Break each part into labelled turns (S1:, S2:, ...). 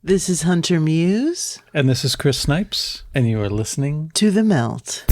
S1: This is Hunter Muse
S2: And this is Chris Snipes, and you are listening.
S1: to The Melt.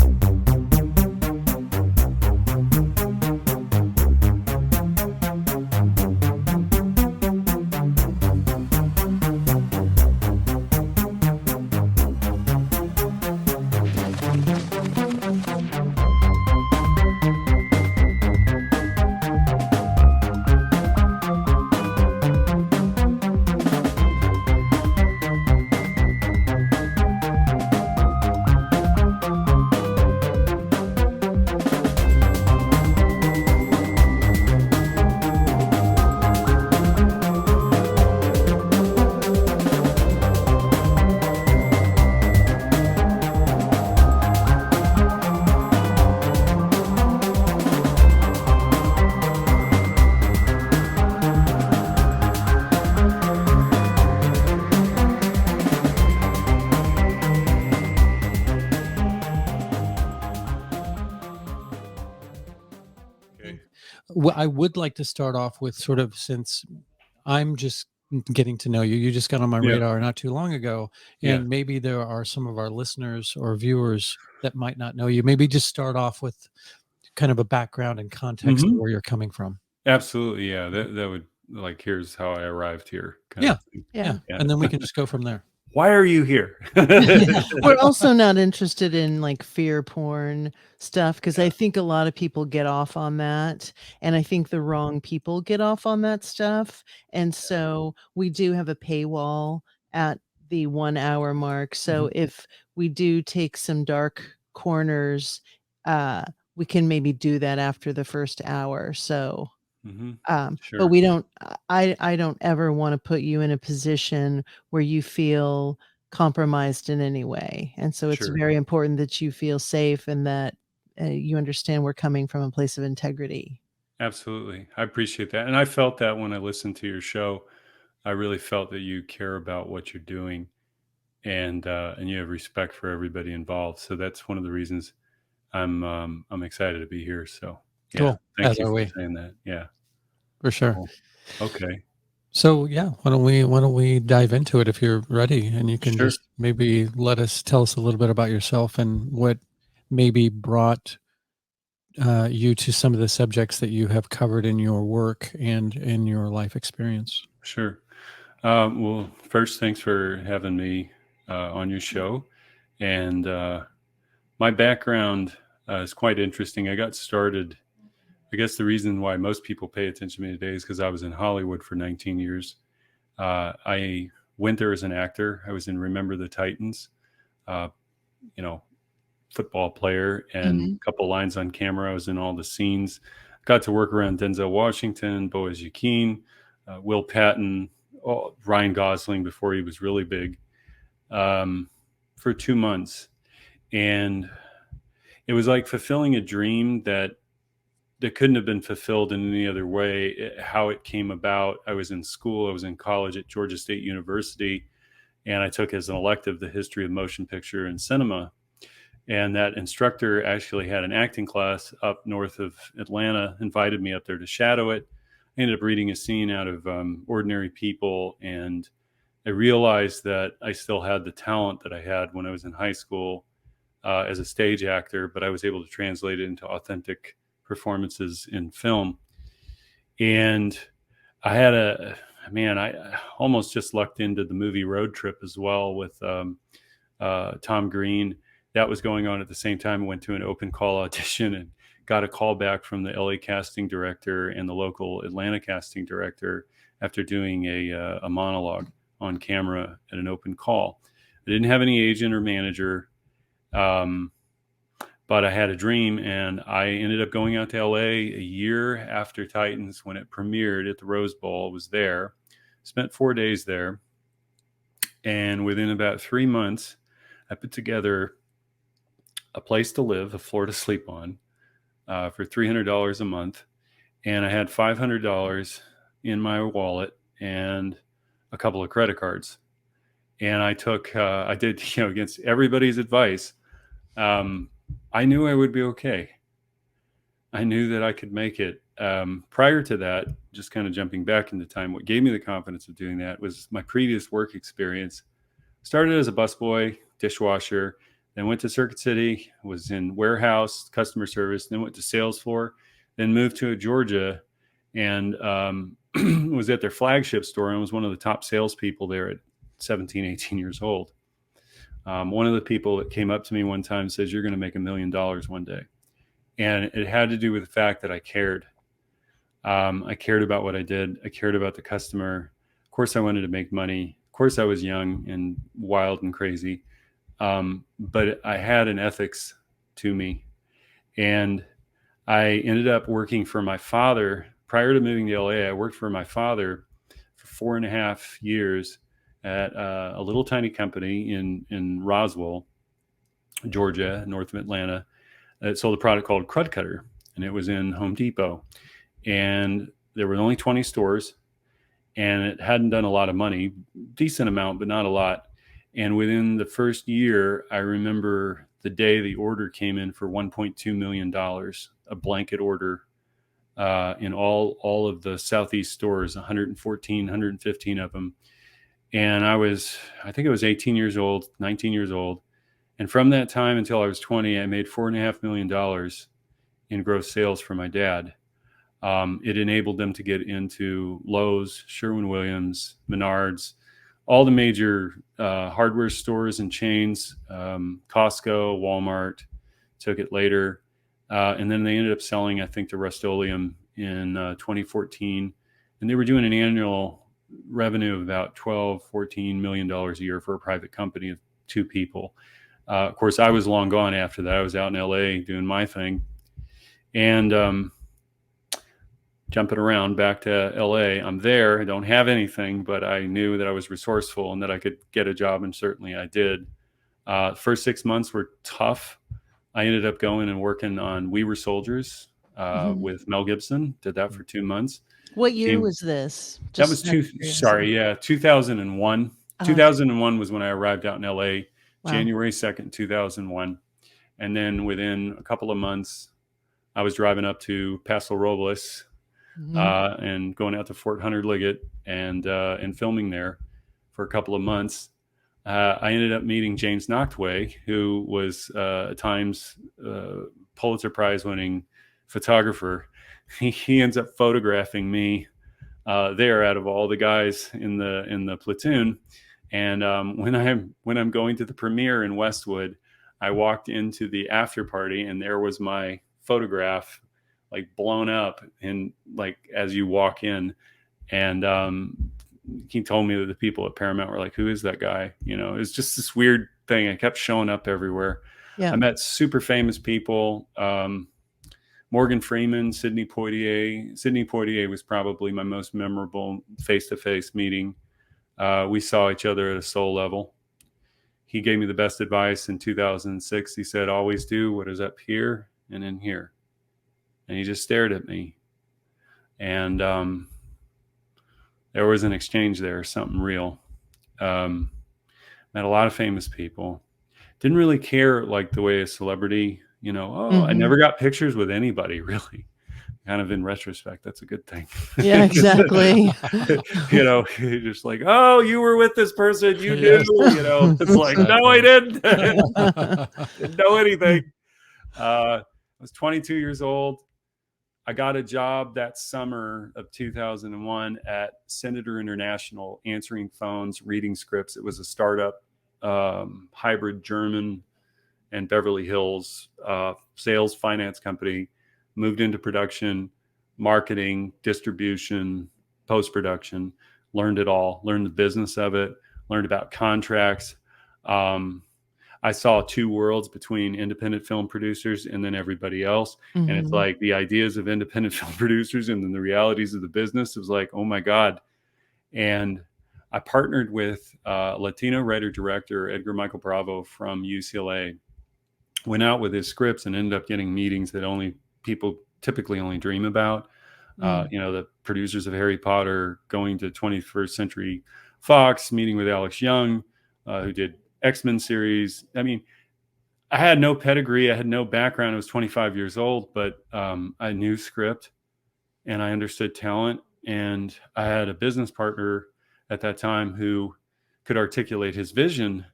S2: Well, I would like to start off with sort of, since I'm just getting to know you, you just got on my
S3: Yeah.
S2: radar not too long ago,
S3: Yeah.
S2: and maybe there are some of our listeners or viewers that might not know you. Maybe just start off with kind of a background and context of
S3: Mhm.
S2: where you're coming from.
S3: Absolutely, yeah. That would here's how I arrived here kind
S2: Yeah.
S3: of thing.
S2: Yeah.
S3: Yeah.
S2: And then we can just go from there.
S3: Why are you here?
S1: We're also not interested in like fear porn stuff because I think a lot of people get off on that. And I think the wrong people get off on that stuff. And so we do have a paywall at the 1 hour mark. So if we do take some dark corners, uh, we can maybe do that after the first hour. So
S3: Mhm.
S1: but
S3: Sure.
S1: we don't I don't ever want to put you in a position where you feel compromised in any way. And so it's
S3: Sure.
S1: very important that you feel safe and that you understand we're coming from a place of integrity.
S3: Absolutely. I appreciate that. And I felt that when I listened to your show. I really felt that you care about what you're doing and you have respect for everybody involved. So that's one of the reasons I'm excited to be here. So yeah,
S2: Cool.
S3: thank
S2: As
S3: you
S2: are
S3: for
S2: we,
S3: saying that. Yeah.
S2: for sure.
S3: Cool. Okay.
S2: So yeah, why don't we dive into it if you're ready, and you can
S3: Sure.
S2: just maybe tell us a little bit about yourself and what maybe brought you to some of the subjects that you have covered in your work and in your life experience.
S3: Sure. Well, first, thanks for having me on your show. And my background is quite interesting. I got started, I guess the reason why most people pay attention to me today is because I was in Hollywood for 19 years. I went there as an actor. I was in Remember the Titans, uh, you know, football player, and
S1: Mhm.
S3: a couple lines on camera. I was in all the scenes. Got to work around Denzel Washington, Boaz Yakeen, Will Patton, Ryan Gosling before he was really big, for 2 months, and it was like fulfilling a dream that couldn't have been fulfilled in any other way. How it came about, I was in school, I was in college at Georgia State University, and I took as an elective the history of motion picture and cinema. And that instructor actually had an acting class up north of Atlanta, invited me up there to shadow it. I ended up reading a scene out of Ordinary People, and I realized that I still had the talent that I had when I was in high school as a stage actor, but I was able to translate it into authentic performances in film. And I had I almost just lucked into the movie Road Trip as well with Tom Green. That was going on at the same time. I went to an open call audition and got a call back from the LA casting director and the local Atlanta casting director after doing a monologue on camera at an open call. I didn't have any agent or manager. But I had a dream, and I ended up going out to LA a year after Titans when it premiered at the Rose Bowl. I was there, spent 4 days there, and within about 3 months, I put together a place to live, a floor to sleep on, for $300 a month, and I had $500 in my wallet and a couple of credit cards. And I did, against everybody's advice. I knew I would be okay. I knew that I could make it. Prior to that, just kind of jumping back into time, what gave me the confidence of doing that was my previous work experience. Started as a busboy, dishwasher, then went to Circuit City, was in warehouse, customer service, then went to sales floor, then moved to Georgia and was at their flagship store and was one of the top salespeople there at 17, 18 years old. One of the people that came up to me one time says, "You're going to make $1 million one day." And it had to do with the fact that I cared. I cared about what I did. I cared about the customer. Of course, I wanted to make money. Of course, I was young and wild and crazy. But I had an ethics to me. And I ended up working for my father. Prior to moving to LA, I worked for my father for 4.5 years at a little tiny company in Roswell, Georgia, north of Atlanta. It sold a product called Crud Cutter, and it was in Home Depot. And there were only 20 stores, and it hadn't done a lot of money, decent amount, but not a lot. And within the first year, I remember the day the order came in for $1.2 million, a blanket order in all of the Southeast stores, 114, 115 of them. And I think I was 18 years old, 19 years old. And from that time until I was 20, I made $4.5 million in gross sales for my dad. It enabled them to get into Lowe's, Sherwin-Williams, Menards, all the major hardware stores and chains, Costco, Walmart, took it later. And then they ended up selling, I think, to Rust-Oleum in 2014. And they were doing an annual revenue of about $12-14 million a year for a private company of 2 people. Of course, I was long gone after that. I was out in LA doing my thing. And jumping around back to LA, I'm there. I don't have anything, but I knew that I was resourceful and that I could get a job, and certainly I did. First 6 months were tough. I ended up going and working on We Were Soldiers with Mel Gibson. Did that for 2 months.
S1: What year was this?
S3: That was 2001. 2001 was when I arrived out in LA, January 2nd, 2001. And then within a couple of months, I was driving up to Paso Robles and going out to Fort Hunter Liggett and filming there for a couple of months. I ended up meeting James Nachtwey, who was a Times Pulitzer Prize winning photographer. He ends up photographing me there out of all the guys in the platoon. And when I'm going to the premiere in Westwood, I walked into the after party, and there was my photograph, like blown up, and like as you walk in, and he told me that the people at Paramount were like, "Who is that guy?" You know, it's just this weird thing. I kept showing up everywhere. Yeah. I met super famous people. Morgan Freeman, Sidney Poitier. Sidney Poitier was probably my most memorable face-to-face meeting. We saw each other at a soul level. He gave me the best advice in 2006. He said, "Always do what is up here and in here." And he just stared at me. And there was an exchange there, something real. Met a lot of famous people. Didn't really care like the way a celebrity, I never got pictures with anybody, really. Kind of in retrospect, that's a good thing.
S1: Yeah, exactly.
S3: You're just like, "Oh, you were with this person, you knew," it's like, "No, I didn't." Didn't know anything. I was 22 years old. I got a job that summer of 2001 at Senator International, answering phones, reading scripts. It was a startup, hybrid German and Beverly Hills sales finance company. Moved into production, marketing, distribution, post-production, learned it all, learned the business of it, learned about contracts. I saw 2 worlds between independent film producers and then everybody else. And it's like the ideas of independent film producers and then the realities of the business. It was like, oh my God. And I partnered with Latino writer-director Edgar Michael Bravo from UCLA, went out with his scripts and ended up getting meetings that only people typically only dream about. The producers of Harry Potter, going to 21st Century Fox, meeting with Alex Young, who did X-Men series. I mean, I had no pedigree. I had no background. I was 25 years old, but I knew script and I understood talent. And I had a business partner at that time who could articulate his vision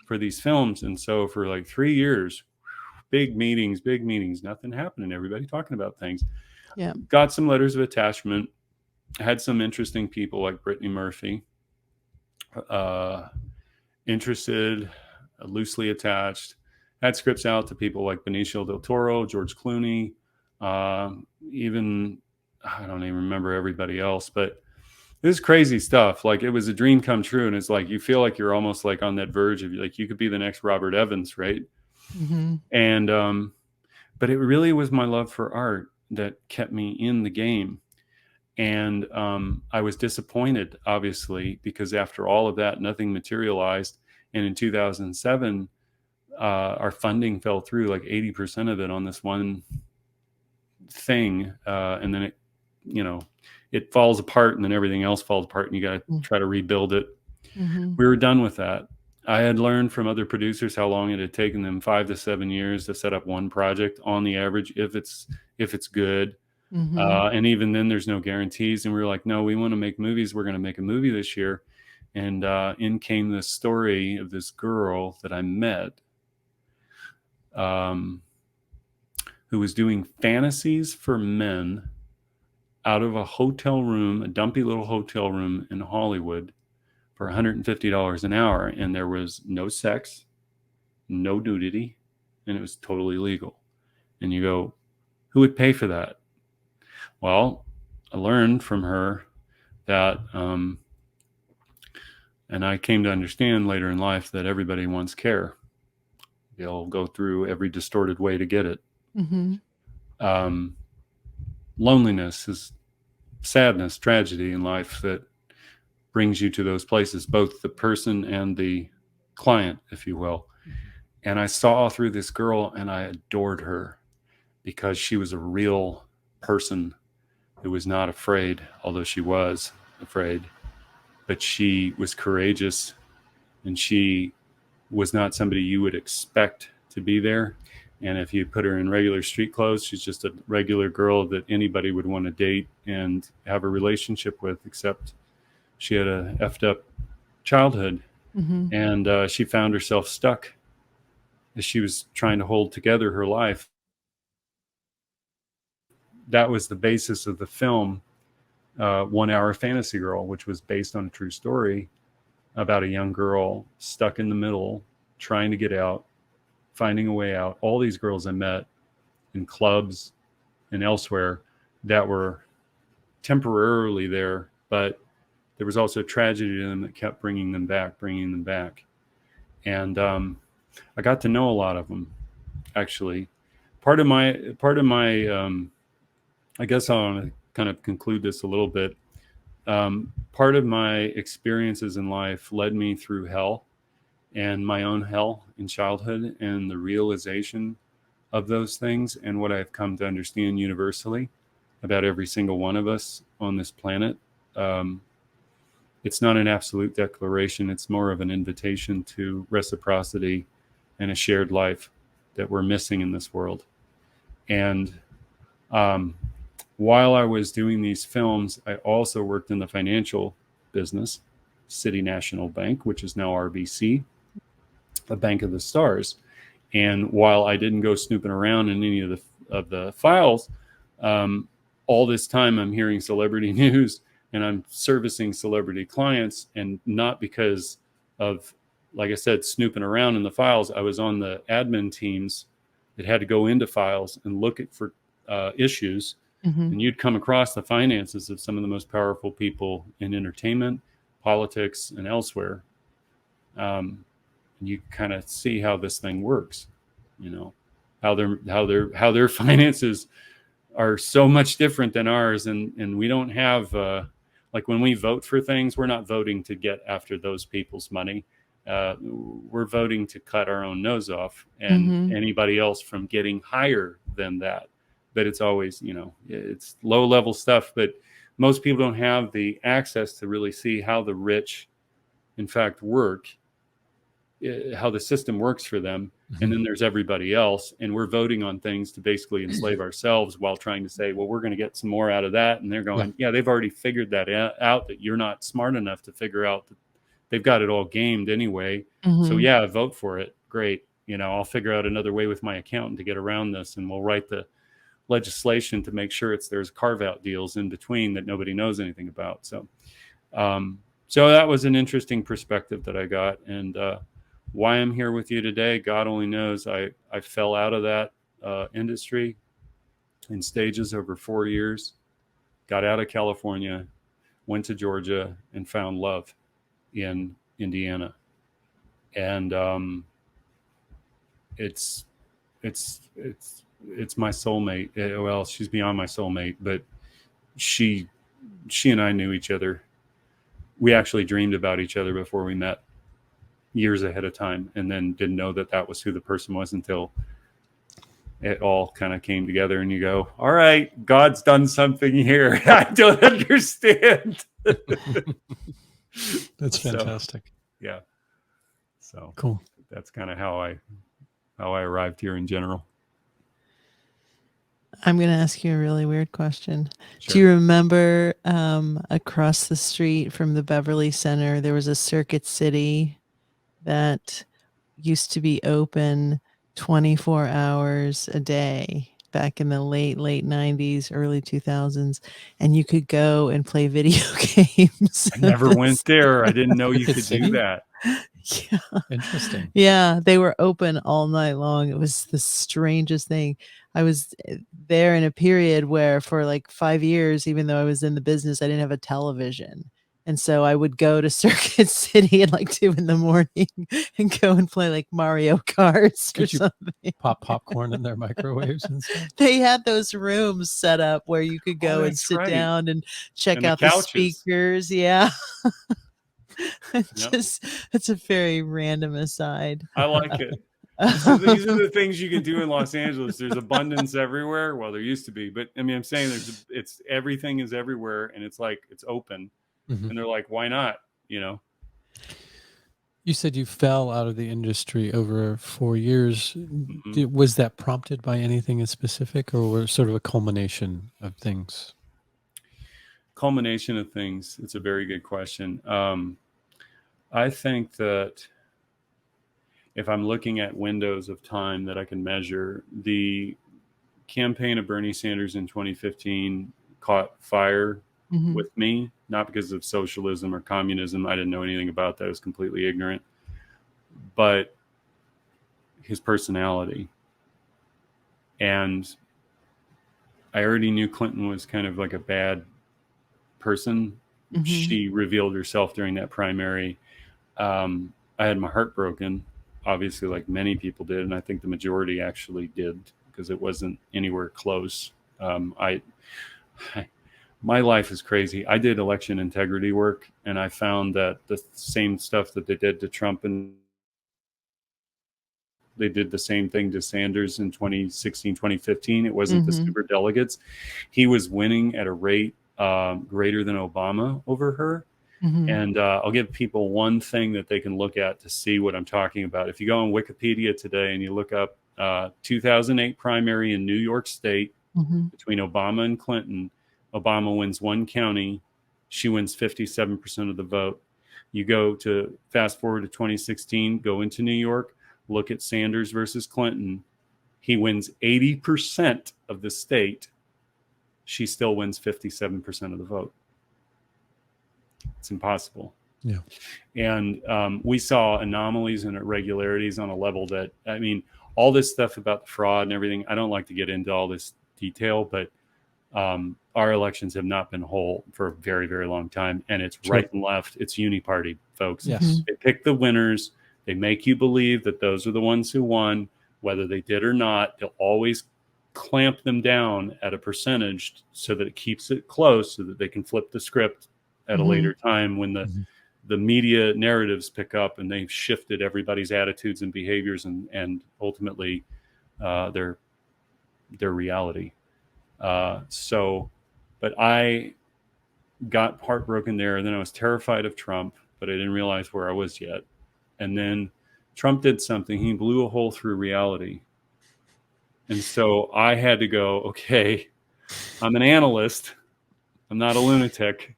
S3: for these films. And so for like 3 years, big meetings, nothing happening. Everybody talking about things.
S1: Yeah.
S3: Got some letters of attachment. Had some interesting people like Brittany Murphy, interested, loosely attached. Had scripts out to people like Benicio del Toro, George Clooney, even I don't even remember everybody else, but this is crazy stuff. Like it was a dream come true, and it's like you feel like you're almost like on that verge of like you could be the next Robert Evans, right?
S1: Mm-hmm.
S3: And but it really was my love for art that kept me in the game. And I was disappointed, obviously, because after all of that, nothing materialized. And in 2007, our funding fell through like 80% of it on this one thing. And then it falls apart, and then everything else falls apart, and you got to try to rebuild it.
S1: Mm-hmm.
S3: We were done with that. I had learned from other producers how long it had taken them 5 to 7 years to set up one project on the average, if it's good.
S1: Mm-hmm.
S3: And even then there's no guarantees. And we were like, no, we want to make movies. We're going to make a movie this year. And in came this story of this girl that I met, who was doing fantasies for men out of a hotel room, a dumpy little hotel room in Hollywood, for $150 an hour. And there was no sex, no nudity, and it was totally legal. And you go, who would pay for that? Well, I learned from her that, and I came to understand later in life that everybody wants care. They'll go through every distorted way to get it.
S1: Mm-hmm.
S3: Loneliness is sadness, tragedy in life that brings you to those places, both the person and the client, if you will. And I saw through this girl and I adored her because she was a real person who was not afraid, although she was afraid, but she was courageous, and she was not somebody you would expect to be there. And if you put her in regular street clothes, she's just a regular girl that anybody would want to date and have a relationship with, except she had a effed up childhood.
S1: Mm-hmm.
S3: And she found herself stuck as she was trying to hold together her life. That was the basis of the film, 1 Hour Fantasy Girl, which was based on a true story about a young girl stuck in the middle, trying to get out, finding a way out. All these girls I met in clubs and elsewhere that were temporarily there, but there was also tragedy to them that kept bringing them back. And I got to know a lot of them, actually. Part of my I guess I want to kind of conclude this a little bit. Part of my experiences in life led me through hell, and my own hell in childhood, and the realization of those things, and what I've come to understand universally about every single one of us on this planet. It's not an absolute declaration. It's more of an invitation to reciprocity and a shared life that we're missing in this world. And while I was doing these films, I also worked in the financial business, City National Bank, which is now RBC, a bank of the stars. And while I didn't go snooping around in any of the files, all this time I'm hearing celebrity news and I'm servicing celebrity clients, and not because of, like I said, snooping around in the files. I was on the admin teams that had to go into files and look for issues.
S1: Mm-hmm.
S3: And you'd come across the finances of some of the most powerful people in entertainment, politics, and elsewhere. And you kind of see how this thing works, how their finances are so much different than ours. And we don't have, like when we vote for things, we're not voting to get after those people's money. We're voting to cut our own nose off and anybody else from getting higher than that. But it's always, it's low level stuff, but most people don't have the access to really see how the rich, in fact, work how the system works for them. And then there's everybody else, and we're voting on things to basically enslave ourselves while trying to say, well, we're going to get some more out of that. And they're going, yeah, they've already figured that out, that you're not smart enough to figure out that they've got it all gamed anyway. So yeah, vote for it. Great. I'll figure out another way with my accountant to get around this, and we'll write the legislation to make sure there's carve out deals in between that nobody knows anything about. So that was an interesting perspective that I got. And why I'm here with you today, God only knows. I fell out of that industry in stages over 4 years, got out of California, went to Georgia, and found love in Indiana. And it's my soulmate. Well, she's beyond my soulmate, but she and I knew each other. We actually dreamed about each other before we met, years ahead of time, and then didn't know that was who the person was until it all kind of came together, and you go, all right, God's done something here. I don't understand.
S2: That's fantastic.
S3: Yeah. So
S2: cool.
S3: That's kind of how I arrived here in general.
S1: I'm going to ask you a really weird question.
S3: Sure.
S1: Do you remember across the street from the Beverly Center, there was a Circuit City that used to be open 24 hours a day back in the late 90s, early 2000s, and you could go and play video games.
S3: I never went there. I didn't know you could do that.
S1: Yeah.
S2: Interesting.
S1: Yeah, they were open all night long. It was the strangest thing. I was there in a period where for like 5 years, even though I was in the business, I didn't have a television. And so I would go to Circuit City at like 2 a.m. and go and play like Mario Kart or something.
S2: Pop popcorn in their microwaves and stuff?
S1: They had those rooms set up where you could go and sit down and check out the speakers. Yeah. It's a very random aside.
S3: I like it. So these are the things you can do in Los Angeles. There's abundance everywhere. Well, there used to be, but I mean, I'm saying it's everything is everywhere, and it's like it's open, and they're like, why not? You
S2: said you fell out of the industry over 4 years. Was that prompted by anything in specific, or was it sort of a culmination of things?
S3: Culmination of things. It's a very good question. I think that if I'm looking at windows of time that I can measure, the campaign of Bernie Sanders in 2015 caught fire with me, not because of socialism or communism. I didn't know anything about that. I was completely ignorant. But his personality. And I already knew Clinton was kind of like a bad person. She revealed herself during that primary. I had my heart broken, obviously, like many people did, and I think the majority actually did, because it wasn't anywhere close. My life is crazy. I did election integrity work, and I found that the same stuff that they did to Trump, and they did the same thing to Sanders in 2016, 2015. It wasn't the super delegates. He was winning at a rate greater than Obama over her. And I'll give people one thing that they can look at to see what I'm talking about. If you go on Wikipedia today and you look up 2008 primary in New York State between Obama and Clinton, Obama wins one county. She wins 57% of the vote. You go to fast forward to 2016, go into New York, look at Sanders versus Clinton. He wins 80% of the state. She still wins 57% of the vote. It's impossible.
S2: Yeah.
S3: And we saw anomalies and irregularities on a level that, I mean, all this stuff about the fraud and everything, I don't like to get into all this detail, but our elections have not been whole for a very, very long time. And it's right and left. It's uniparty, folks.
S2: Yes.
S3: They pick the winners. They make you believe that those are the ones who won, whether they did or not. They'll always clamp them down at a percentage so that it keeps it close, so that they can flip the script at a later time when the media narratives pick up and they've shifted everybody's attitudes and behaviors and ultimately their reality. But I got heartbroken there, and then I was terrified of Trump, but I didn't realize where I was yet. And then Trump did something. He blew a hole through reality. And so I had to go, okay, I'm an analyst. I'm not a lunatic.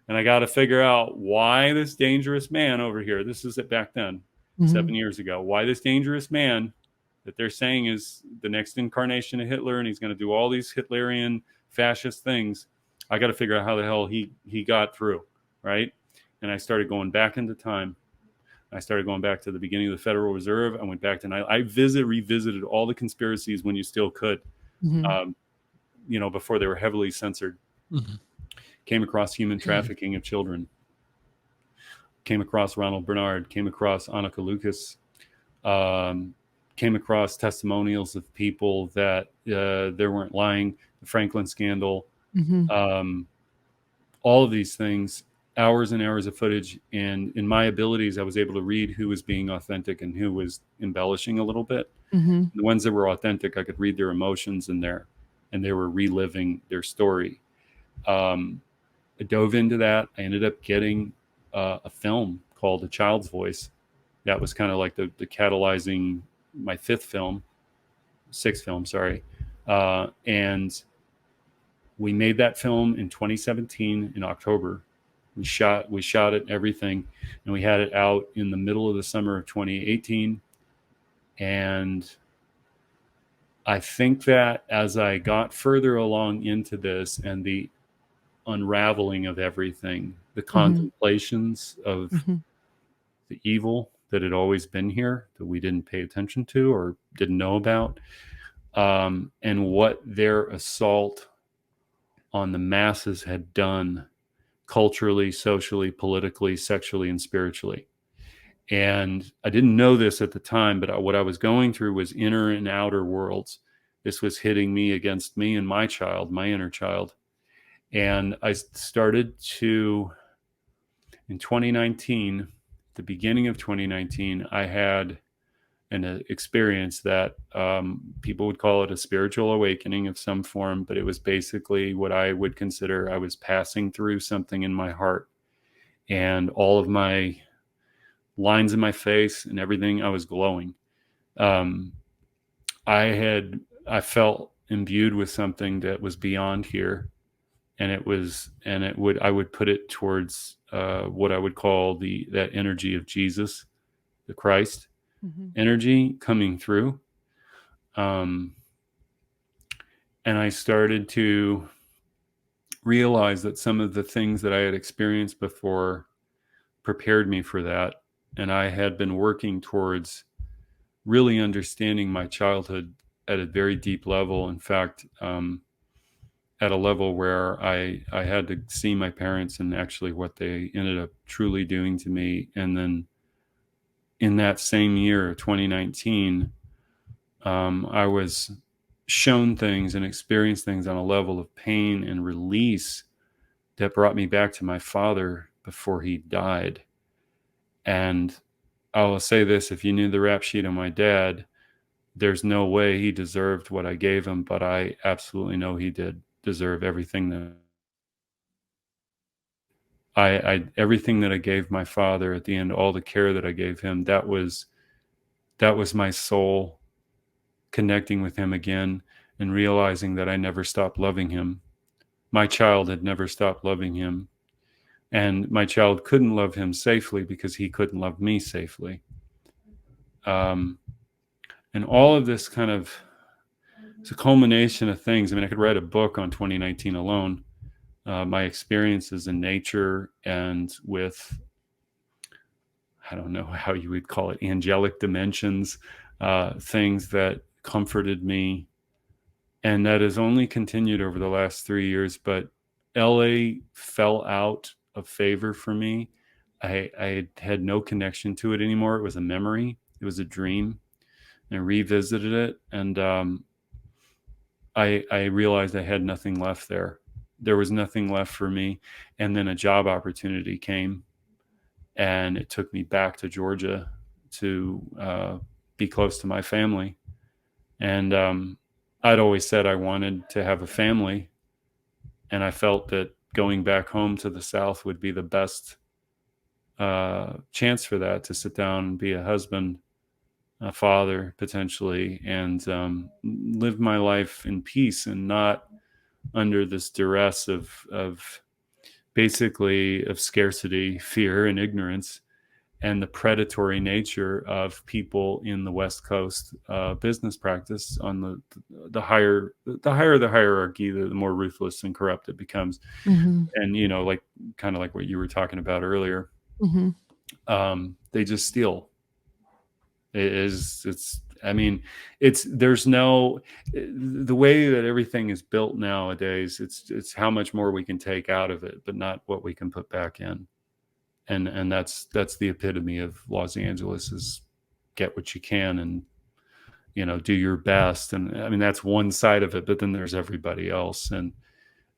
S3: And I got to figure out why this dangerous man over here, this is it back then, 7 years ago, why this dangerous man that they're saying is the next incarnation of Hitler, and he's going to do all these Hitlerian fascist things. I got to figure out how the hell he got through, right? And I started going back into time. I started going back to the beginning of the Federal Reserve. I went back to, I revisited all the conspiracies when you still could, before they were heavily censored. Came across human trafficking of children. Came across Ronald Bernard. Came across Annika Lucas. Came across testimonials of people that they weren't lying. The Franklin scandal. All of these things, hours and hours of footage. And in my abilities, I was able to read who was being authentic and who was embellishing a little bit. The ones that were authentic, I could read their emotions in there, and they were reliving their story. I dove into that. I ended up getting a film called A Child's Voice. That was kind of like the catalyzing my sixth film, sorry. And we made that film in 2017 in October. We shot it, everything, and we had it out in the middle of the summer of 2018. And I think that as I got further along into this and the unraveling of everything, the contemplations of the evil that had always been here that we didn't pay attention to or didn't know about, and what their assault on the masses had done culturally, socially, politically, sexually, and spiritually. And I didn't know this at the time, but what I was going through was inner and outer worlds. This was hitting me against me and my child, my inner child. And I started to, in 2019, the beginning of 2019, I had an experience that people would call it a spiritual awakening of some form, but it was basically what I would consider I was passing through something in my heart, and all of my lines in my face and everything, I was glowing. I felt imbued with something that was beyond here. And I would put it towards what I would call that energy of Jesus, the Christ energy coming through. And I started to realize that some of the things that I had experienced before prepared me for that. And I had been working towards really understanding my childhood at a very deep level. In fact, at a level where I had to see my parents and actually what they ended up truly doing to me. And then in that same year, 2019, I was shown things and experienced things on a level of pain and release that brought me back to my father before he died. And I will say this, if you knew the rap sheet on my dad, there's no way he deserved what I gave him, but I absolutely know he did deserve everything that everything that I gave my father at the end, all the care that I gave him, that was my soul connecting with him again and realizing that I never stopped loving him. My child had never stopped loving him, and my child couldn't love him safely because he couldn't love me safely. And all of this kind of, it's a culmination of things. I mean, I could write a book on 2019 alone. My experiences in nature and with, I don't know how you would call it, angelic dimensions, things that comforted me. And that has only continued over the last 3 years. But LA fell out of favor for me. I had no connection to it anymore. It was a memory. It was a dream. And I revisited it. And I realized I had nothing left there. There was nothing left for me. And then a job opportunity came, and it took me back to Georgia to be close to my family. And I'd always said I wanted to have a family, and I felt that going back home to the South would be the best chance for that, to sit down and be a husband a father potentially, and live my life in peace and not under this duress of basically of scarcity, fear, and ignorance, and the predatory nature of people in the West Coast business practice. On the higher the hierarchy, the more ruthless and corrupt it becomes.
S1: Mhm.
S3: And like kind of like what you were talking about earlier,
S1: Mhm.
S3: they just steal. It's I mean, there's no, the way that everything is built nowadays, it's how much more we can take out of it, but not what we can put back in. And that's the epitome of Los Angeles, is get what you can, and do your best. And I mean, that's one side of it, but then there's everybody else. And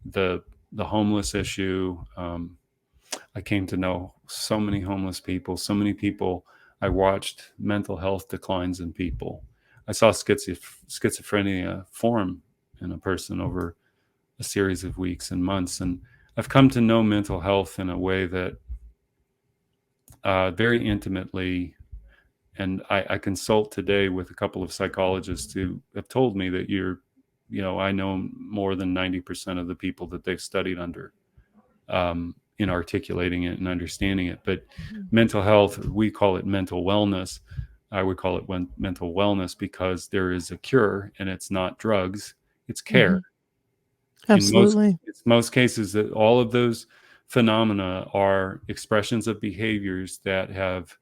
S3: the homeless issue, I came to know so many homeless people, so many people. I watched mental health declines in people. I saw schizophrenia form in a person over a series of weeks and months. And I've come to know mental health in a way that very intimately. And I consult today with a couple of psychologists who have told me that I know more than 90% of the people that they've studied under, in articulating it and understanding it. But
S1: Mhm.
S3: mental health, we call it mental wellness. I would call it mental wellness, because there is a cure, and it's not drugs, it's care.
S1: Mhm.
S3: In
S1: Absolutely.
S3: most cases, that all of those phenomena are expressions of behaviors that have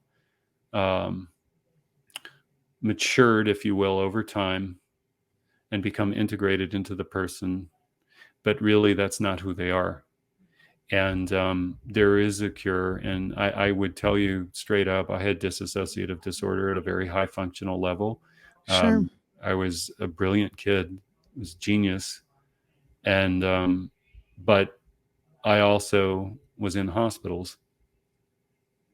S3: um, matured, if you will, over time, and become integrated into the person. But really, that's not who they are. And there is a cure. And I would tell you straight up, I had dissociative disorder at a very high functional level.
S1: Sure.
S3: I was a brilliant kid, was genius. And, but I also was in hospitals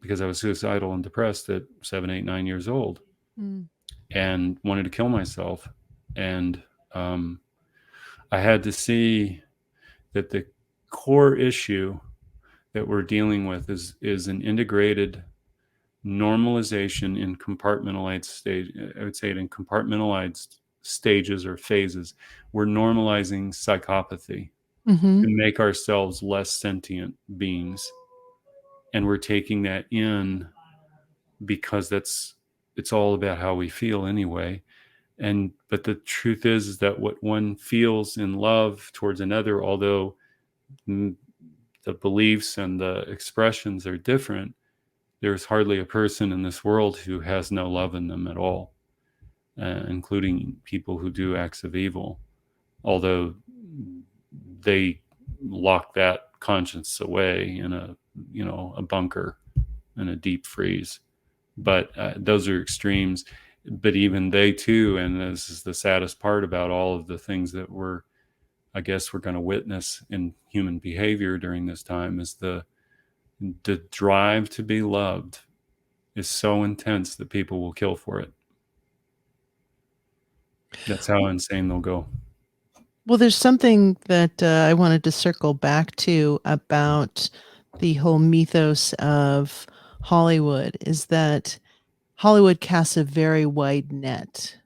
S3: because I was suicidal and depressed at 7, 8, 9 years old,
S1: Mm.
S3: and wanted to kill myself. And I had to see that the core issue that we're dealing with is an integrated normalization in compartmentalized stage. I would say it in compartmentalized stages or phases. We're normalizing psychopathy to
S1: Mhm.
S3: make ourselves less sentient beings, and we're taking that in because it's all about how we feel anyway. And but the truth is that what one feels in love towards another, although the beliefs and the expressions are different, there's hardly a person in this world who has no love in them at all, including people who do acts of evil, although they lock that conscience away in a bunker, in a deep freeze. But those are extremes. But even they too, and this is the saddest part about all of the things that I guess we're going to witness in human behavior during this time, is the drive to be loved is so intense that people will kill for it. That's how insane they'll go.
S1: Well, there's something that, I wanted to circle back to about the whole mythos of Hollywood, is that Hollywood casts a very wide net,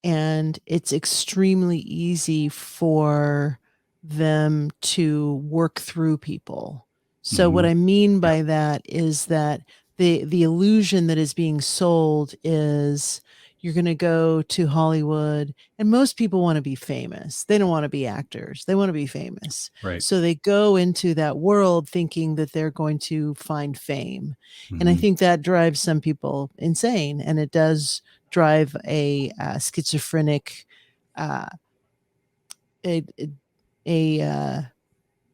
S1: and it's extremely easy for them to work through people. So what
S3: Hmm.
S1: I mean
S3: Yeah.
S1: by that is that the illusion that is being sold is you're gonna go to Hollywood, and most people wanna be famous. They don't wanna be actors, they wanna be famous.
S3: Right.
S1: So they go into that world thinking that they're going to find fame, and I
S3: Hmm.
S1: think that drives some people insane, and it does drive a schizophrenic, uh, a a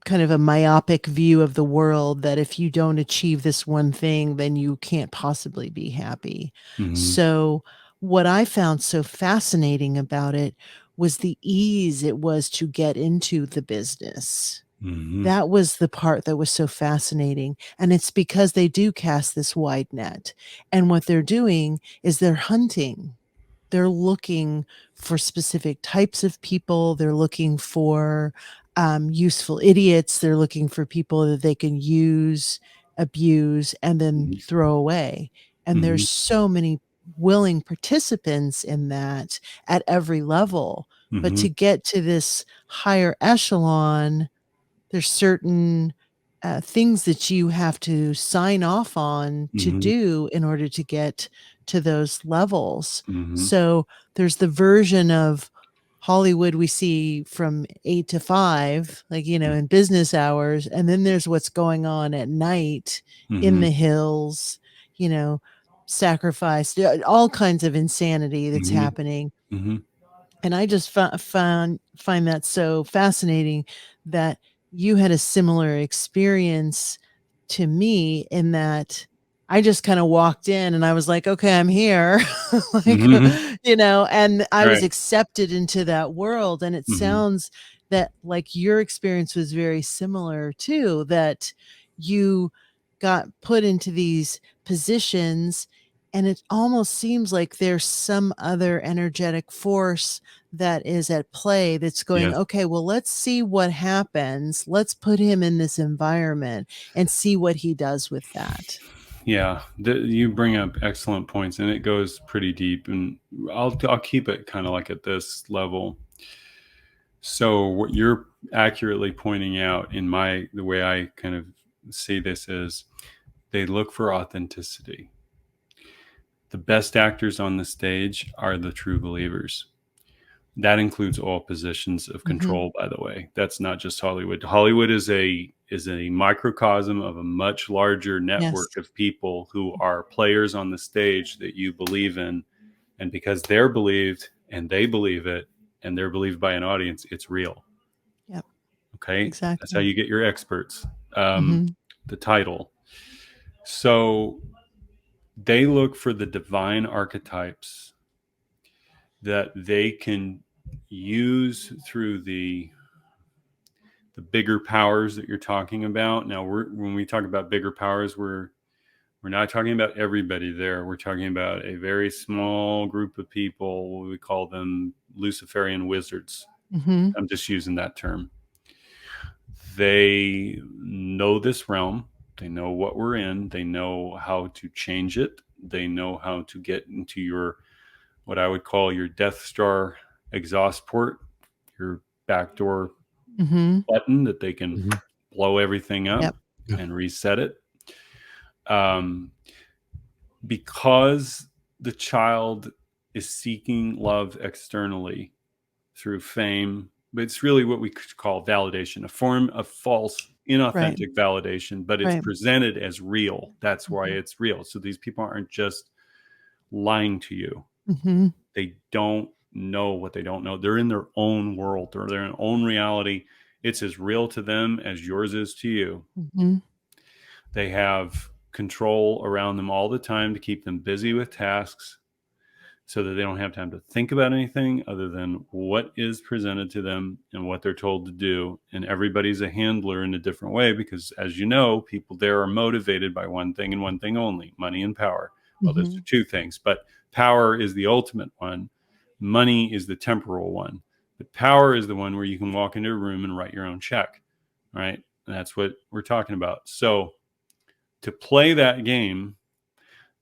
S1: kind of a myopic view of the world, that if you don't achieve this one thing, then you can't possibly be happy.
S3: Hmm.
S1: So, what I found so fascinating about it was the ease it was to get into the business.
S3: Hmm.
S1: That was the part that was so fascinating, and it's because they do cast this wide net, and what they're doing is they're hunting. They're looking for specific types of people, they're looking for, useful idiots, they're looking for people that they can use, abuse, and then
S3: Hmm.
S1: throw away, and
S3: Hmm.
S1: there's so many willing participants in that at every level. But
S3: Mm-hmm.
S1: to get to this higher echelon, there's certain things that you have to sign off on to
S3: Mm-hmm.
S1: do in order to get to those levels.
S3: Mm-hmm.
S1: So there's the version of Hollywood we see from 8 to 5, like, in business hours. And then there's what's going on at night in
S3: Mm-hmm.
S1: the hills, sacrifice, all kinds of insanity that's
S3: Mm-hmm.
S1: happening.
S3: Mm-hmm.
S1: And I just find that so fascinating that you had a similar experience to me, in that I just kind of walked in and I was like, okay, I'm here. Like,
S3: Mm-hmm.
S1: and I was
S3: Right.
S1: accepted into that world. And it
S3: Mm-hmm.
S1: sounds that like your experience was very similar too, that you got put into these positions, and it almost seems like there's some other energetic force that is at play that's going,
S3: Yes.
S1: okay, well, let's see what happens. Let's put him in this environment and see what he does with that.
S3: Yeah, you bring up excellent points, and it goes pretty deep. And I'll keep it kind of like at this level. So what you're accurately pointing out, in the way I kind of see this, is they look for authenticity. The best actors on the stage are the true believers. That includes all positions of
S1: Mm-hmm.
S3: control, by the way. That's not just Hollywood. Hollywood is a microcosm of a much larger
S1: Yes.
S3: network of people who are players on the stage that you believe in. And because they're believed and they believe it and they're believed by an audience, it's real.
S1: Yep.
S3: Okay. That's how
S1: Exactly.
S3: you get your experts,
S1: Mm-hmm.
S3: the title. So they look for the divine archetypes that they can use through the bigger powers that you're talking about. Now, when we talk about bigger powers, we're not talking about everybody there. We're talking about a very small group of people. We call them Luciferian wizards.
S1: Mm-hmm.
S3: I'm just using that term. They know this realm. They know what we're in. They know how to change it. They know how to get into your, what I would call your Death Star exhaust port, your backdoor
S1: Mm-hmm.
S3: button that they can
S2: Mhm.
S3: blow everything up
S1: Yep.
S2: Yeah.
S3: and reset it. Because the child is seeking love externally through fame, but it's really what we could call validation, a form of false,
S1: Right.
S3: inauthentic validation, but it's
S1: Right.
S3: presented as real. That's why
S1: Mm-hmm.
S3: it's real. So these people aren't just lying to you.
S1: Mm-hmm.
S3: They don't know what they don't know. They're in their own world. They're in their own reality. It's as real to them as yours is to you.
S1: Mm-hmm.
S3: They have control around them all the time to keep them busy with tasks so that they don't have time to think about anything other than what is presented to them and what they're told to do. And everybody's a handler in a different way because, as you know, people there are motivated by one thing and one thing only: money and power. Well, those
S1: Mm-hmm.
S3: are two things, but power is the ultimate one. Money is the temporal one. But power is the one where you can walk into a room and write your own check, right? And that's what we're talking about. So to play that game,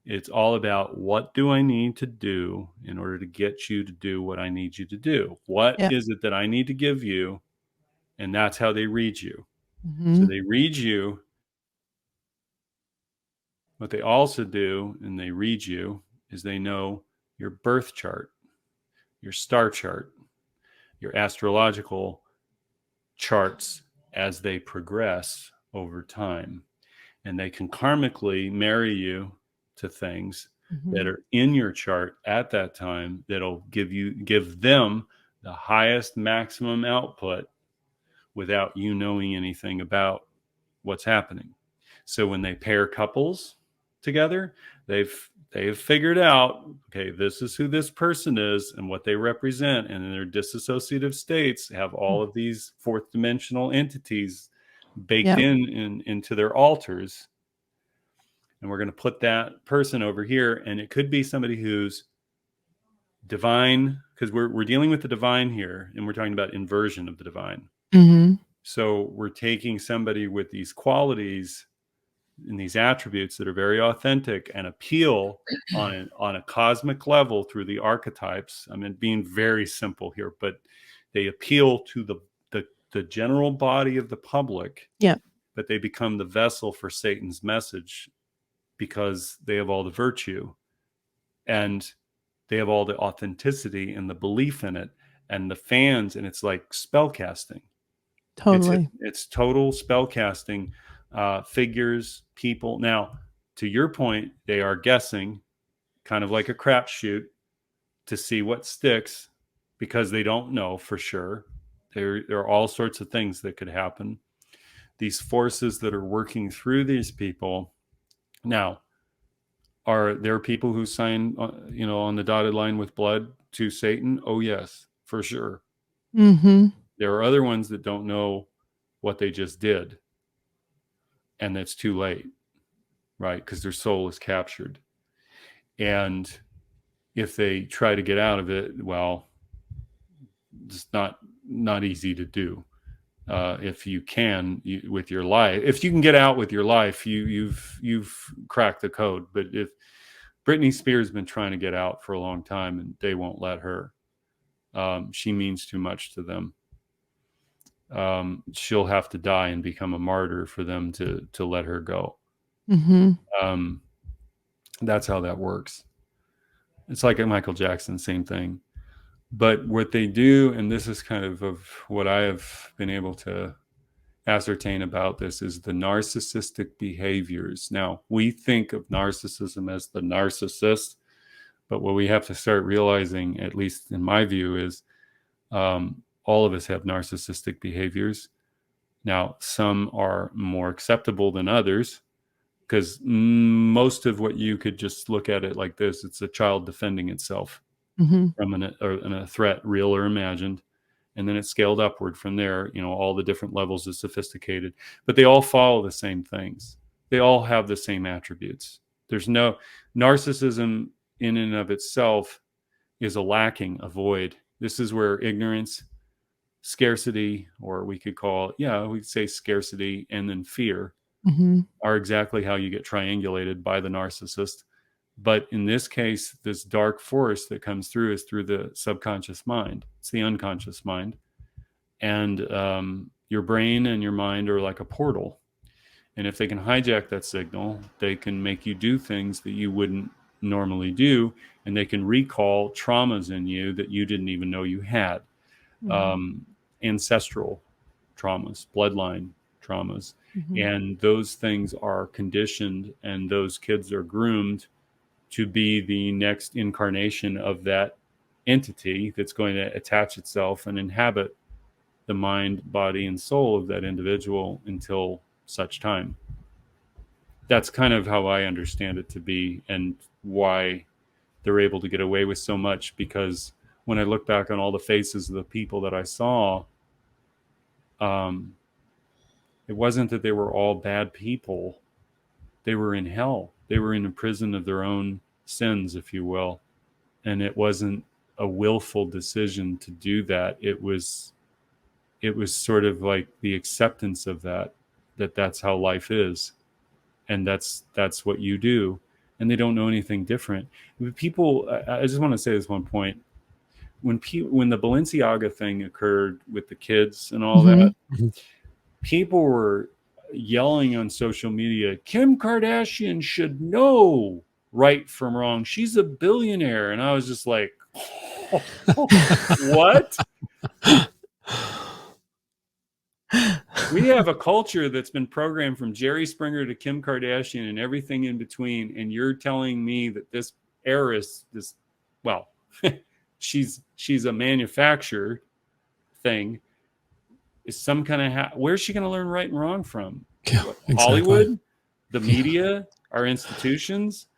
S3: it's all about, what do I need to do in order to get you to do what I need you to do? What
S1: Yep.
S3: is it that I need to give you? And that's how they read you. So
S1: Mm-hmm.
S3: they read you. What they also do, and they read you, is they know your birth chart, your star chart, your astrological charts as they progress over time. And they can karmically marry you to things
S1: Mm-hmm.
S3: that are in your chart at that time that'll give them the highest maximum output without you knowing anything about what's happening. So when they pair couples together, they've figured out, okay, this is who this person is and what they represent, and in their disassociative states have all of these fourth dimensional entities baked
S1: Yep.
S3: into their altars, and we're going to put that person over here, and it could be somebody who's divine, because we're dealing with the divine here, and we're talking about inversion of the divine.
S1: Mm-hmm.
S3: So we're taking somebody with these qualities these attributes that are very authentic and appeal on a cosmic level through the archetypes. I mean, being very simple here, but they appeal to the general body of the public.
S1: Yeah.
S3: But they become the vessel for Satan's message because they have all the virtue and they have all the authenticity and the belief in it and the fans, and it's like spell casting.
S1: Totally.
S3: It's total spell casting, figures, people. Now, to your point, they are guessing, kind of like a crapshoot, to see what sticks because they don't know for sure. There are all sorts of things that could happen. These forces that are working through these people. Now, are there people who sign, on the dotted line with blood to Satan? Oh, yes, for sure.
S1: Mm-hmm.
S3: There are other ones that don't know what they just did, and it's too late, right? Because their soul is captured. And if they try to get out of it, well, it's not easy to do. If you can, with your life, if you can get out with your life, you've cracked the code. But if Britney Spears has been trying to get out for a long time and they won't let her, she means too much to them. She'll have to die and become a martyr for them to let her go.
S1: Mm-hmm.
S3: That's how that works. It's like at Michael Jackson, same thing. But what they do, and this is kind of what I have been able to ascertain about this, is the narcissistic behaviors. Now, we think of narcissism as the narcissist, but what we have to start realizing, at least in my view, is all of us have narcissistic behaviors. Now, some are more acceptable than others, because most of what you could just look at it like this, it's a child defending itself from a threat, real or imagined. And then it's scaled upward from there, all the different levels of sophisticated, but they all follow the same things. They all have the same attributes. There's no narcissism in and of itself is a lacking, a void. This is where ignorance, scarcity, or we could say scarcity, and then fear are exactly how you get triangulated by the narcissist. But in this case, this dark force that comes through is through the subconscious mind. It's the unconscious mind. And your brain and your mind are like a portal. And if they can hijack that signal, they can make you do things that you wouldn't normally do. And they can recall traumas in you that you didn't even know you had. Ancestral traumas, bloodline traumas. And those things are conditioned, and those kids are groomed to be the next incarnation of that entity that's going to attach itself and inhabit the mind, body, and soul of that individual until such time. That's kind of how I understand it to be, and why they're able to get away with so much. Because when I look back on all the faces of the people that I saw, it wasn't that they were all bad people. They were in hell. They were in a prison of their own sins, if you will. And it wasn't a willful decision to do that. It was sort of like the acceptance of that's how life is. And that's what you do. And they don't know anything different. People, I just want to say this one point. When the Balenciaga thing occurred with the kids and all that, people were yelling on social media, Kim Kardashian should know right from wrong. She's a billionaire. And I was just like, what? We have a culture that's been programmed from Jerry Springer to Kim Kardashian and everything in between. And you're telling me that this heiress, she's a manufactured thing, is some kind of where's she going to learn right and wrong from?
S2: Exactly.
S3: Hollywood, the media, our institutions,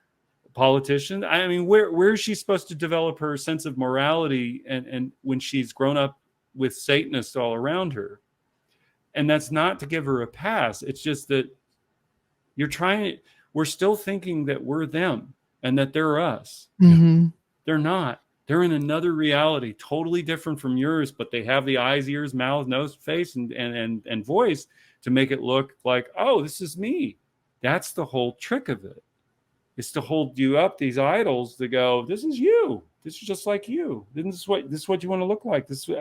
S3: politicians. I mean, where is she supposed to develop her sense of morality and when she's grown up with Satanists all around her? And that's not to give her a pass. It's just that we're still thinking that we're them and that they're us. They're not. They're in another reality, totally different from yours, but they have the eyes, ears, mouth, nose, face, and voice to make it look like, oh, this is me. That's the whole trick of it, is to hold you up, these idols, to go, this is you. This is just like you. This is what you want to look like. This is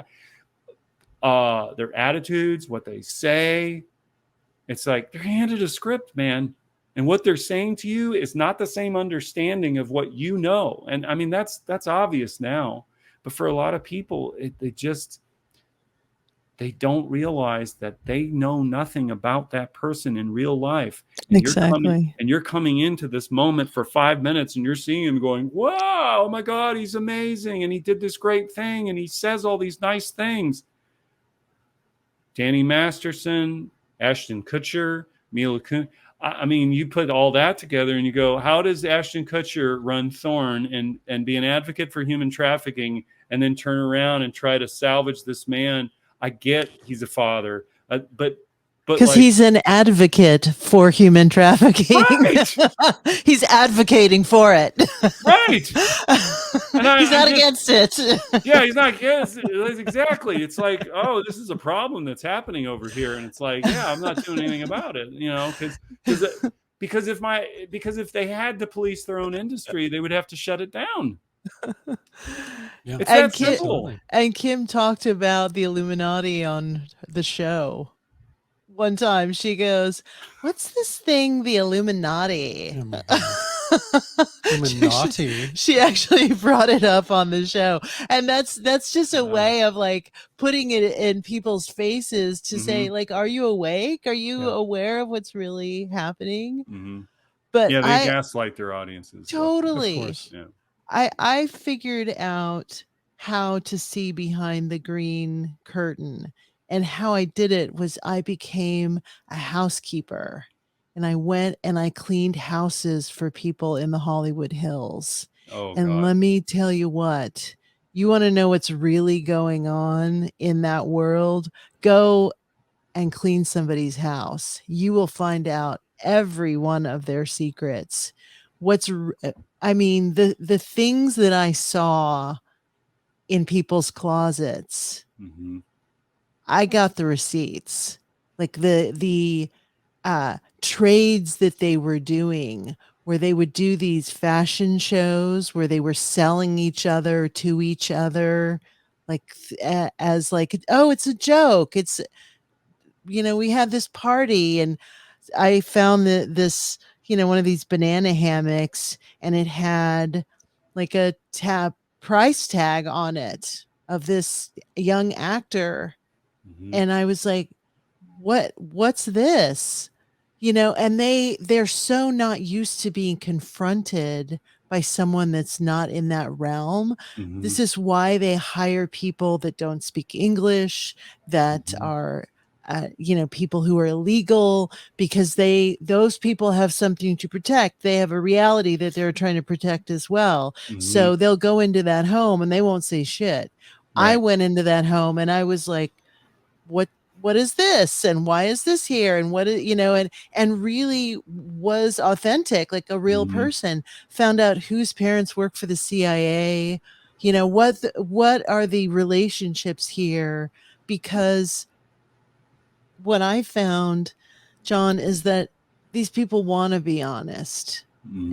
S3: their attitudes, what they say. It's like they're handed a script, man. And what they're saying to you is not the same understanding of what you know. And I mean, that's obvious now. But for a lot of people, they don't realize that they know nothing about that person in real life. And
S1: Exactly.
S3: you're coming into this moment for 5 minutes and you're seeing him going, wow, oh my God, he's amazing. And he did this great thing. And he says all these nice things. Danny Masterson, Ashton Kutcher, Mila Kunis. I mean, you put all that together and you go, how does Ashton Kutcher run Thorn and be an advocate for human trafficking and then turn around and try to salvage this man? I get he's a father, but
S1: because
S3: like,
S1: he's an advocate for human trafficking.
S3: Right.
S1: He's advocating for it.
S3: Right. And
S1: he's not against it.
S3: Yeah, he's not against it. Exactly. It's like, oh, this is a problem that's happening over here, and it's like, yeah, I'm not doing anything about it, you know, because if they had to police their own industry, they would have to shut it down.
S2: Yeah.
S3: It's that simple.
S1: And Kim talked about the Illuminati on the show. One time she goes, what's this thing, the Illuminati?
S2: Oh my God. Illuminati.
S1: She actually brought it up on the show. And that's just a way of like putting it in people's faces to say, like, are you awake? Are you aware of what's really happening? But
S3: yeah, they gaslight their audiences.
S1: Totally.
S2: Of course.
S3: Yeah.
S1: I figured out how to see behind the green curtain. And how I did it was I became a housekeeper, and I went and I cleaned houses for people in the Hollywood Hills.
S3: Oh,
S1: and
S3: God.
S1: Let me tell you what, you want to know what's really going on in that world? Go and clean somebody's house. You will find out every one of their secrets. I mean, the things that I saw in people's closets, I got the receipts, like the trades that they were doing, where they would do these fashion shows where they were selling each other to each other, like as like, oh, it's a joke. It's, you know, we had this party and I found this, you know, one of these banana hammocks, and it had like a price tag on it of this young actor. And I was like, what's this? You know, and they're so not used to being confronted by someone that's not in that realm. This is why they hire people that don't speak English, that are you know, people who are illegal, because those people have something to protect. They have a reality that they're trying to protect as well. So they'll go into that home and they won't say shit. Right. I went into that home and I was like, what is this, and why is this here, and what is, you know, and really was authentic, like a real person. Found out whose parents work for the CIA, you know, what are the relationships here, because what I found, John, is that these people want to be honest,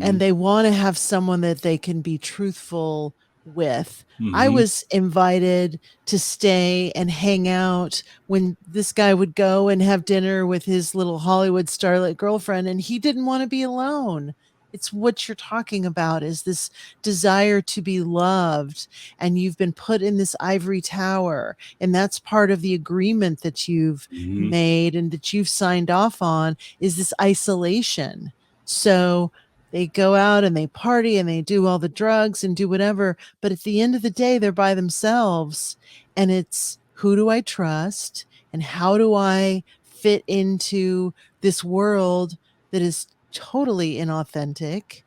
S1: and they want to have someone that they can be truthful with. I was invited to stay and hang out when this guy would go and have dinner with his little Hollywood starlet girlfriend, and he didn't want to be alone. It's what you're talking about, is this desire to be loved, and you've been put in this ivory tower, and that's part of the agreement that you've made and that you've signed off on, is this isolation. So they go out and they party and they do all the drugs and do whatever. But at the end of the day, they're by themselves. And it's, who do I trust? And how do I fit into this world that is totally inauthentic?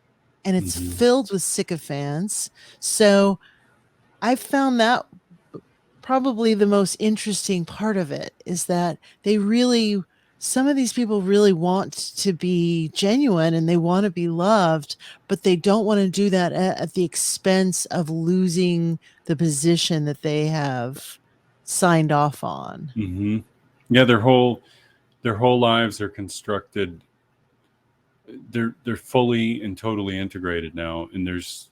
S1: And it's filled with sycophants. So I found that probably the most interesting part of it, is that some of these people really want to be genuine and they want to be loved, but they don't want to do that at the expense of losing the position that they have signed off on.
S3: Yeah, their whole lives are constructed they're fully and totally integrated now, and there's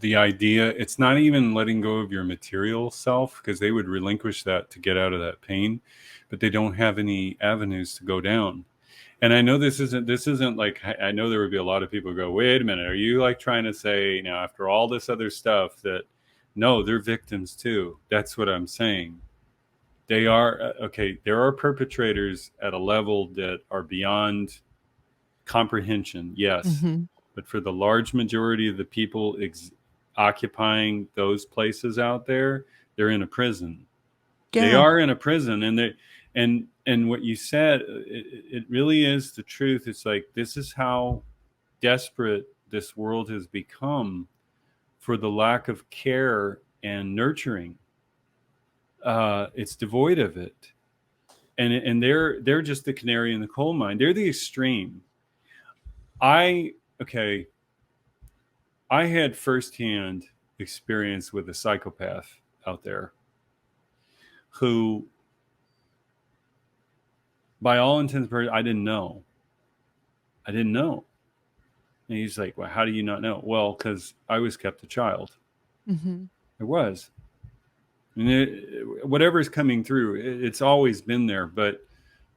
S3: the idea, it's not even letting go of your material self, because they would relinquish that to get out of that pain, but they don't have any avenues to go down. And I know this isn't like, I know there would be a lot of people who go, wait a minute, are you like trying to say now, after all this other stuff, that no, they're victims too? That's what I'm saying. They are, okay, there are perpetrators at a level that are beyond comprehension, yes.
S1: Mhm.
S3: But for the large majority of the people occupying those places out there, they're in a prison. They
S1: Yeah.
S3: are in a prison, and they and what you said, it really is the truth. It's like, this is how desperate this world has become for the lack of care and nurturing. It's devoid of it, and they're just the canary in the coal mine. They're the extreme. Okay, I had firsthand experience with a psychopath out there who, by all intents and purposes, I didn't know. And he's like, well, how do you not know? Well, because I was kept a child.
S1: Mhm.
S3: I was. And whatever's coming through, it's always been there, but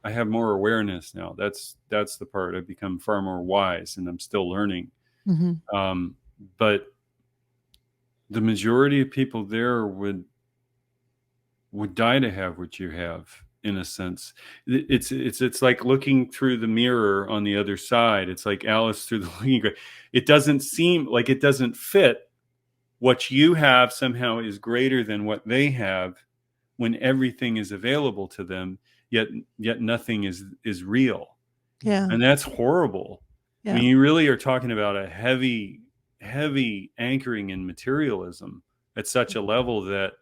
S3: I have more awareness now. That's the part. I've become far more wise, and I'm still learning.
S1: Mhm.
S3: But the majority of people there would die to have what you have, in a sense. It's like looking through the mirror on the other side. It's like Alice through the looking glass. It doesn't seem like it doesn't fit. What you have somehow is greater than what they have, when everything is available to them, yet nothing is real.
S1: Yeah.
S3: And that's horrible. I
S1: Yeah.
S3: mean, you really are talking about a heavy anchoring in materialism at such a level that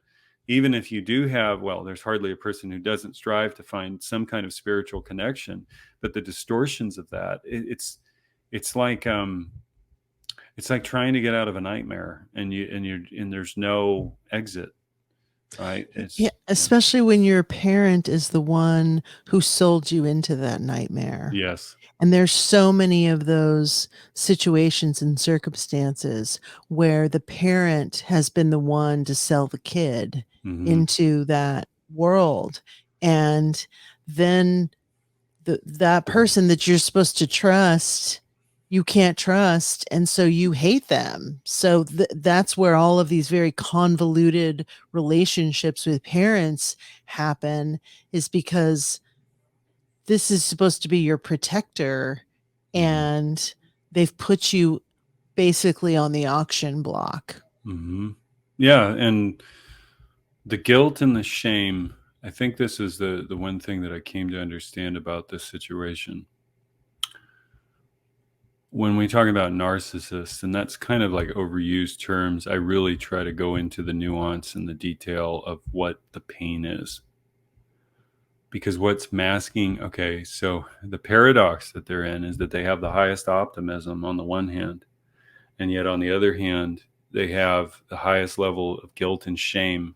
S3: even if you do have, well, there's hardly a person who doesn't strive to find some kind of spiritual connection, but the distortions of that, it's like trying to get out of a nightmare, and there's no exit, right?
S1: Yeah, especially when your parent is the one who sold you into that nightmare.
S3: Yes.
S1: And there's so many of those situations and circumstances where the parent has been the one to sell the kid
S3: Mm-hmm.
S1: into that world. And then that person that you're supposed to trust, you can't trust, and so you hate them. So that's where all of these very convoluted relationships with parents happen, is because this is supposed to be your protector,
S3: Mm-hmm.
S1: and they've put you basically on the auction block.
S3: Mm-hmm. Yeah, and the guilt and the shame, I think this is the one thing that I came to understand about this situation. When we talk about narcissists, and that's kind of like overused terms, I really try to go into the nuance and the detail of what the pain is. Because what's masking, okay, so the paradox that they're in is that they have the highest optimism on the one hand, and yet on the other hand, they have the highest level of guilt and shame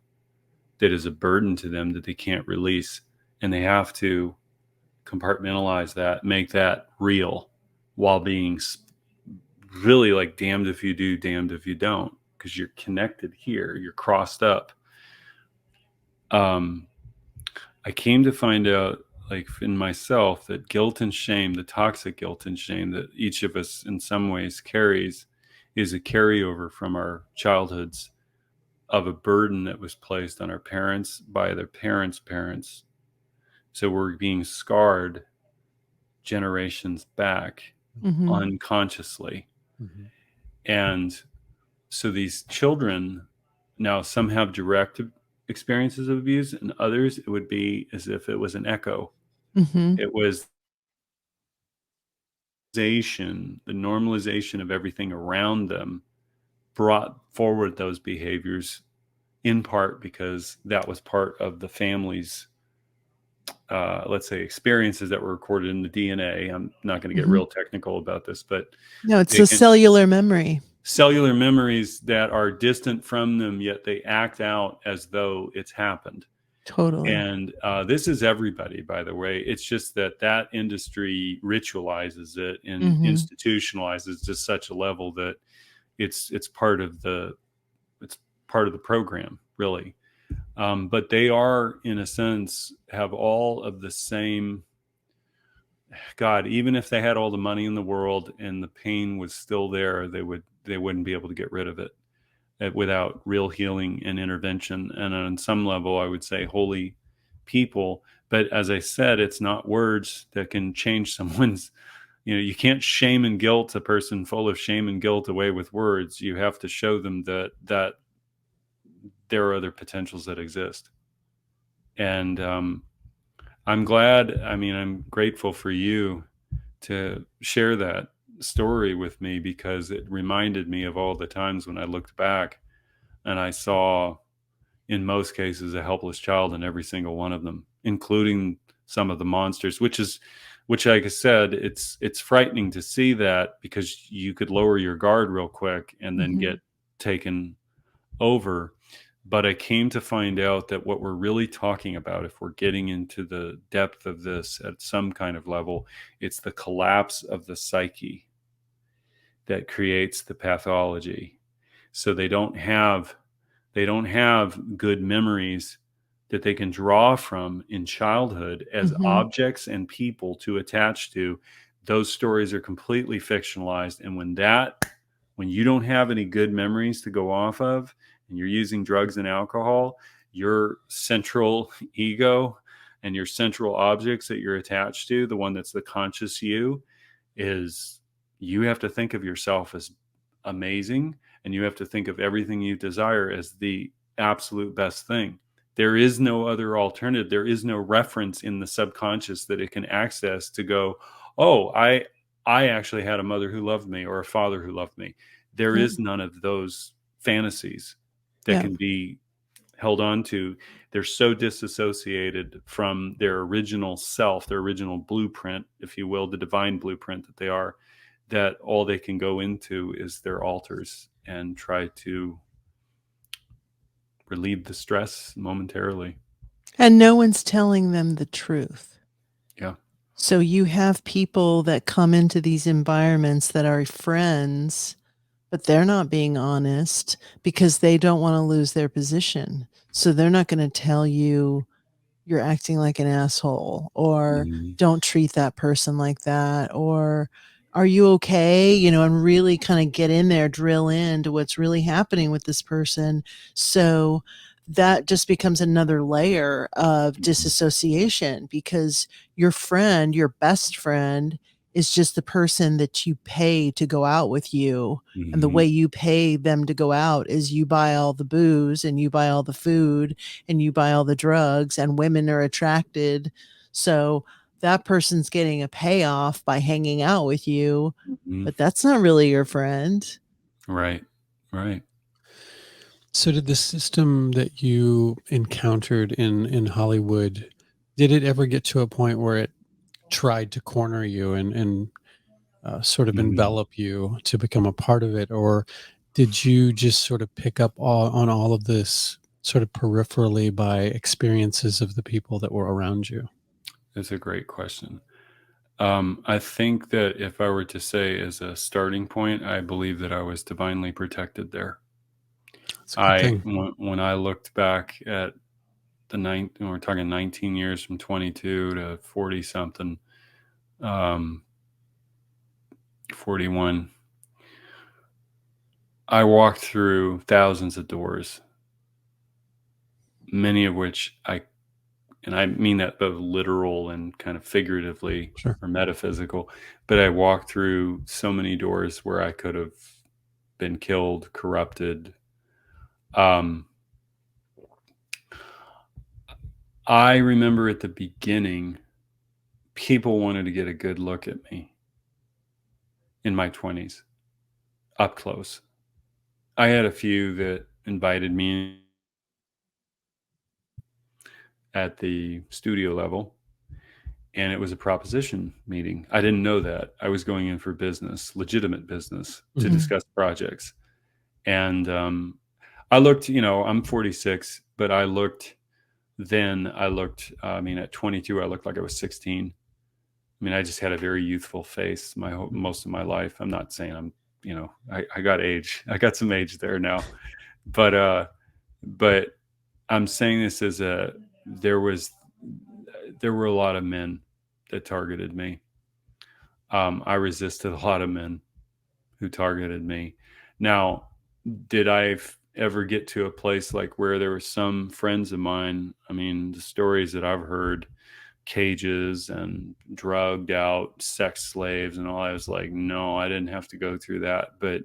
S3: that is a burden to them that they can't release. And they have to compartmentalize that, make that real, while being really like damned if you do, damned if you don't, because you're connected here, you're crossed up. I came to find out, like in myself, that guilt and shame, the toxic guilt and shame that each of us in some ways carries, is a carryover from our childhoods of a burden that was placed on our parents by their parents' parents. So we're being scarred generations back
S1: Mhm.
S3: unconsciously.
S2: Mm-hmm.
S3: And so these children, now some have direct experiences of abuse, and others it would be as if it was an echo.
S1: Mhm.
S3: It was the normalization of everything around them brought forward those behaviors, in part because that was part of the family's let's say experiences that were recorded in the DNA. I'm not going to get
S1: Mhm.
S3: real technical about this, but
S1: No, it's the cellular memory.
S3: cellular memories that are distant from them, yet they act out as though it's happened.
S1: Totally.
S3: And this is everybody, by the way. It's just that that industry ritualizes it and
S1: Mhm.
S3: institutionalizes to such a level that it's part of the it's part of the program, really. But they are, in a sense, have all of the same. God, even if they had all the money in the world and the pain was still there, they wouldn't be able to get rid of it without real healing and intervention. And on some level, I would say holy people. But as I said, it's not words that can change someone's. You can't shame and guilt a person full of shame and guilt away with words. You have to show them that there are other potentials that exist. And I'm glad. I mean, I'm grateful for you to share that story with me, because it reminded me of all the times when I looked back and I saw, in most cases, a helpless child in every single one of them, including some of the monsters, which like I said, it's frightening to see that, because you could lower your guard real quick and then
S1: Mhm.
S3: get taken over. But I came to find out that what we're really talking about, if we're getting into the depth of this at some kind of level, it's the collapse of the psyche that creates the pathology. So they don't have good memories that they can draw from in childhood as
S1: Mhm.
S3: objects and people to attach to. Those stories are completely fictionalized. And when you don't have any good memories to go off of, and you're using drugs and alcohol, your central ego and your central objects that you're attached to, the one that's the conscious you, is you have to think of yourself as amazing, and you have to think of everything you desire as the absolute best thing. There is no other alternative. There is no reference in the subconscious that it can access to go, oh, I actually had a mother who loved me or a father who loved me. There
S1: Yeah.
S3: is none of those fantasies that
S1: Yeah.
S3: can be held on to. They're so disassociated from their original self, their original blueprint, if you will, the divine blueprint that they are, that all they can go into is their altars and try to relieve the stress momentarily.
S1: And no one's telling them the truth.
S3: Yeah.
S1: So you have people that come into these environments that are friends, but they're not being honest because they don't wanna lose their position. So they're not gonna tell you you're acting like an asshole, or
S3: Mhm.
S1: don't treat that person like that, or are you okay? And really kind of get in there, drill into what's really happening with this person. So that just becomes another layer of
S3: Mhm.
S1: disassociation, because your friend, your best friend, is just the person that you pay to go out with you. And the
S3: Mhm.
S1: way you pay them to go out is you buy all the booze and you buy all the food and you buy all the drugs, and women are attracted. So that person's getting a payoff by hanging out with you,
S3: Mhm.
S1: but that's not really your friend.
S3: Right. Right.
S2: So did the system that you encountered in Hollywood, did it ever get to a point where it tried to corner you and sort of
S3: Mhm.
S2: envelop you to become a part of it? Or did you just sort of pick up on all of this sort of peripherally by experiences of the people that were around you?
S3: That's a great question. I think that if I were to say as a starting point, I believe that I was divinely protected there.
S2: It's a good thing.
S3: When I looked back at we're talking 19 years from 22 to 40 something, um, 41, I walked through thousands of doors, many of which and I mean that both literal and kind of figuratively
S2: Sure.
S3: or metaphysical, but I walked through so many doors where I could have been killed, corrupted. Um, I remember at the beginning, people wanted to get a good look at me in my 20s, up close. I had a few that invited me at the studio level, and it was a proposition meeting. I didn't know that. I was going in for business, legitimate business, to
S2: Mhm.
S1: Mm.
S3: discuss projects. And I looked, I'm 46, but I looked then I looked, I mean, at 22, I looked like I was 16. I mean, I just had a very youthful face most of my life. I'm not saying I'm, I got age. I got some age there now, but but I'm saying this as there was there were a lot of men that targeted me. I resisted a lot of men who targeted me. Now, did I ever get to a place like where there were some friends of mine? I mean, the stories that I've heard, cages and drugged out sex slaves and all, I was like, no, I didn't have to go through that, but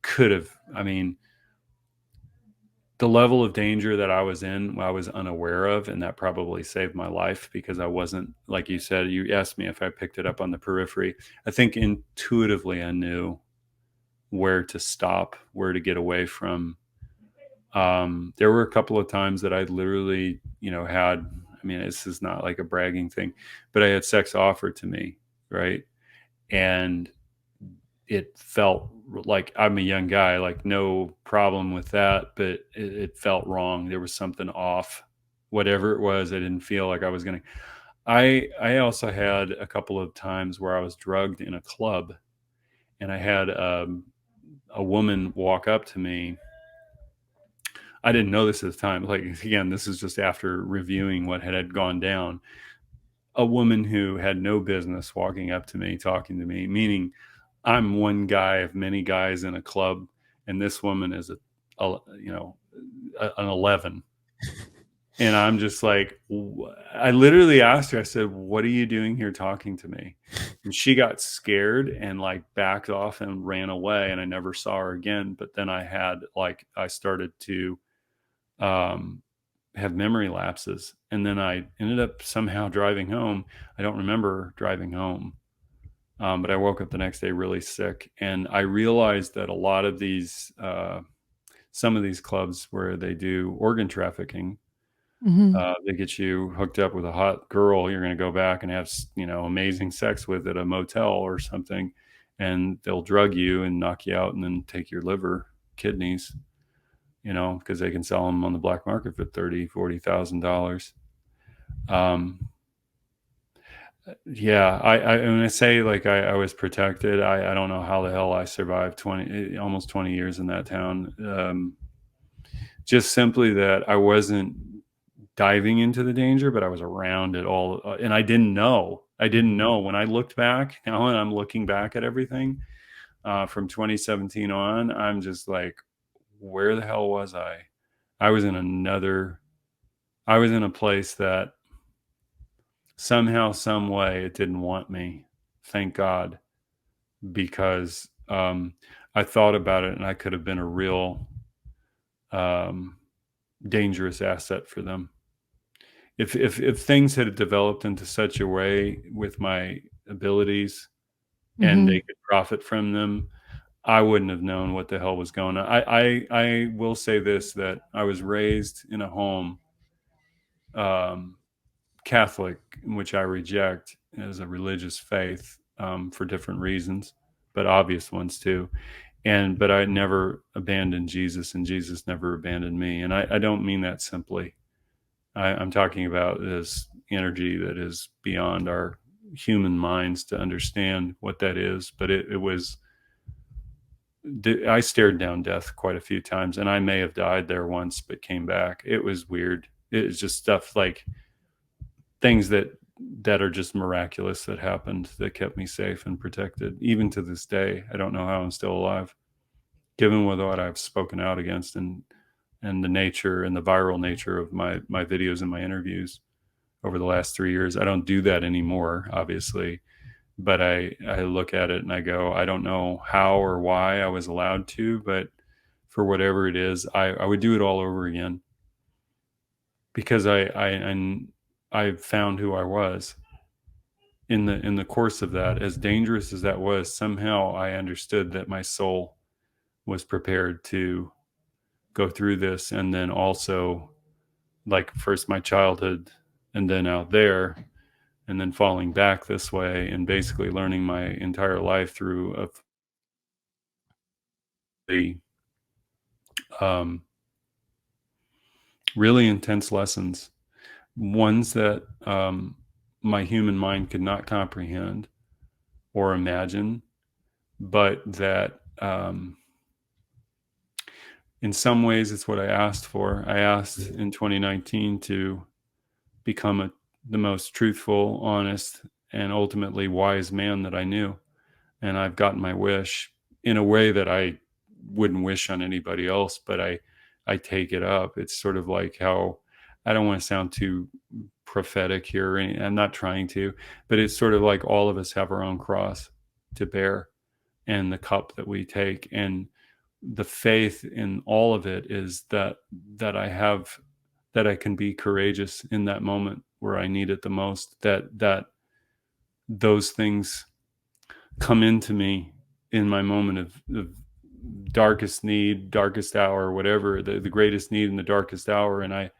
S3: could have. I mean, the level of danger that I was in, I was unaware of, and that probably saved my life because I wasn't, like you said, you asked me if I picked it up on the periphery. I think intuitively I knew where to stop, where to get away from. There were a couple of times that I literally, had, I mean, this is not like a bragging thing, but I had sex offered to me, right? And it felt like, I'm a young guy, like no problem with that, but it felt wrong. There was something off. Whatever it was, I didn't feel like I was going to. I also had a couple of times where I was drugged in a club, and I had a woman walk up to me. I didn't know this at the time. Like, again, this is just after reviewing what had gone down. A woman who had no business walking up to me, talking to me, meaning I'm one guy of many guys in a club, and this woman is an 11. And I'm just like, I literally asked her, I said, what are you doing here talking to me? And she got scared and like backed off and ran away, and I never saw her again. But then I started to have memory lapses. And then I ended up somehow driving home. I don't remember driving home. But I woke up the next day really sick. And I realized that a lot of some of these clubs where they do organ trafficking, they get you hooked up with a hot girl you're going to go back and have, amazing sex with at a motel or something. And they'll drug you and knock you out and then take your liver, kidneys, because they can sell them on the black market for $30,000, $40,000. Yeah, when I say like I was protected, I don't know how the hell I survived almost 20 years in that town. Just simply that I wasn't diving into the danger, but I was around it all, and I didn't know. When I looked back now, and I'm looking back at everything from 2017 on, I'm just like, where the hell was I? I was in a place that somehow, some way, it didn't want me. Thank God, because I thought about it, and I could have been a real dangerous asset for them. If things had developed into such a way with my abilities and they could profit from them, I wouldn't have known what the hell was going on. I will say this, that I was raised in a home, Catholic, which I reject as a religious faith, for different reasons, but obvious ones too. But I never abandoned Jesus, and Jesus never abandoned me. And I don't mean that simply. I'm talking about this energy that is beyond our human minds to understand what that is. But it was, I stared down death quite a few times, and I may have died there once, but came back. It was weird. It was just stuff like things that are just miraculous that happened that kept me safe and protected. Even to this day, I don't know how I'm still alive, given what I've spoken out against, and the nature and the viral nature of my videos and my interviews over the last 3 years. I don't do that anymore, obviously, but I look at it and I go, I don't know how or why I was allowed to, but for whatever it is, I would do it all over again, because I found who I was in the course of that. As dangerous as that was, somehow I understood that my soul was prepared to go through this, and then also, like, first my childhood, and then out there, and then falling back this way, and basically learning my entire life through the um, really intense lessons. ones that my human mind could not comprehend or imagine, but that in some ways it's what I asked for. I asked in 2019 to become the most truthful, honest, and ultimately wise man that I knew. And I've gotten my wish in a way that I wouldn't wish on anybody else, but I take it up. It's sort of like how, I don't want to sound too prophetic here, and I'm not trying to, but it's sort of like all of us have our own cross to bear and the cup that we take. And the faith in all of it is that I have, that I can be courageous in that moment where I need it the most, that those things come into me in my moment of darkest need, darkest hour, whatever, the greatest need in the darkest hour. And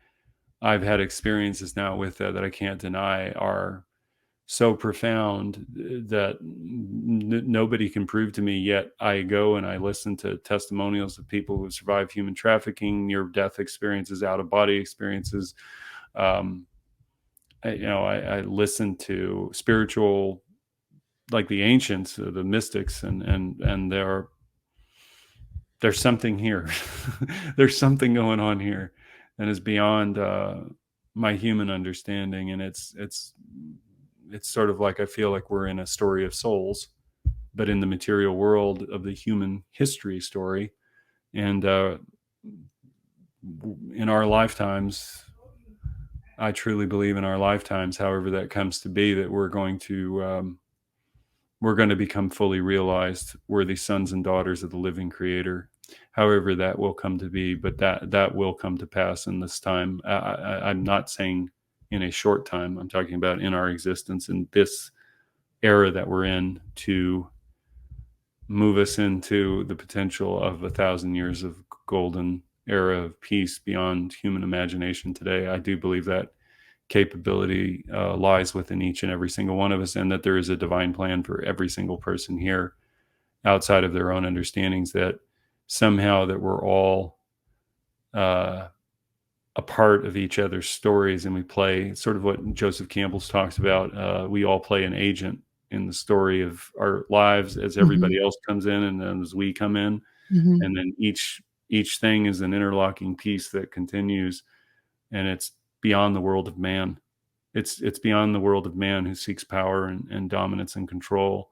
S3: I've had experiences now with that I can't deny are so profound that nobody can prove to me, yet I go and I listen to testimonials of people who survived human trafficking, near death experiences, out of body experiences. I listen to spiritual, like the ancients, the mystics, and there's something here. There's something going on here, and is beyond my human understanding. And it's sort of like, I feel like we're in a story of souls, but in the material world of the human history story. And in our lifetimes, I truly believe in our lifetimes, however that comes to be, that we're going to become fully realized, worthy sons and daughters of the living Creator, however that will come to be. But that will come to pass in this time. I'm not saying in a short time. I'm talking about in our existence, in this era that we're in, to move us into the potential of 1,000 years of golden era of peace beyond human imagination today. I do believe that capability lies within each and every single one of us, and that there is a divine plan for every single person here, outside of their own understandings, that somehow that we're all a part of each other's stories, and we play sort of what Joseph Campbell's talks about. We all play an agent in the story of our lives, as everybody else comes in, and then as we come in, and then each thing is an interlocking piece that continues, and it's beyond the world of man. It's beyond the world of man, who seeks power and dominance and control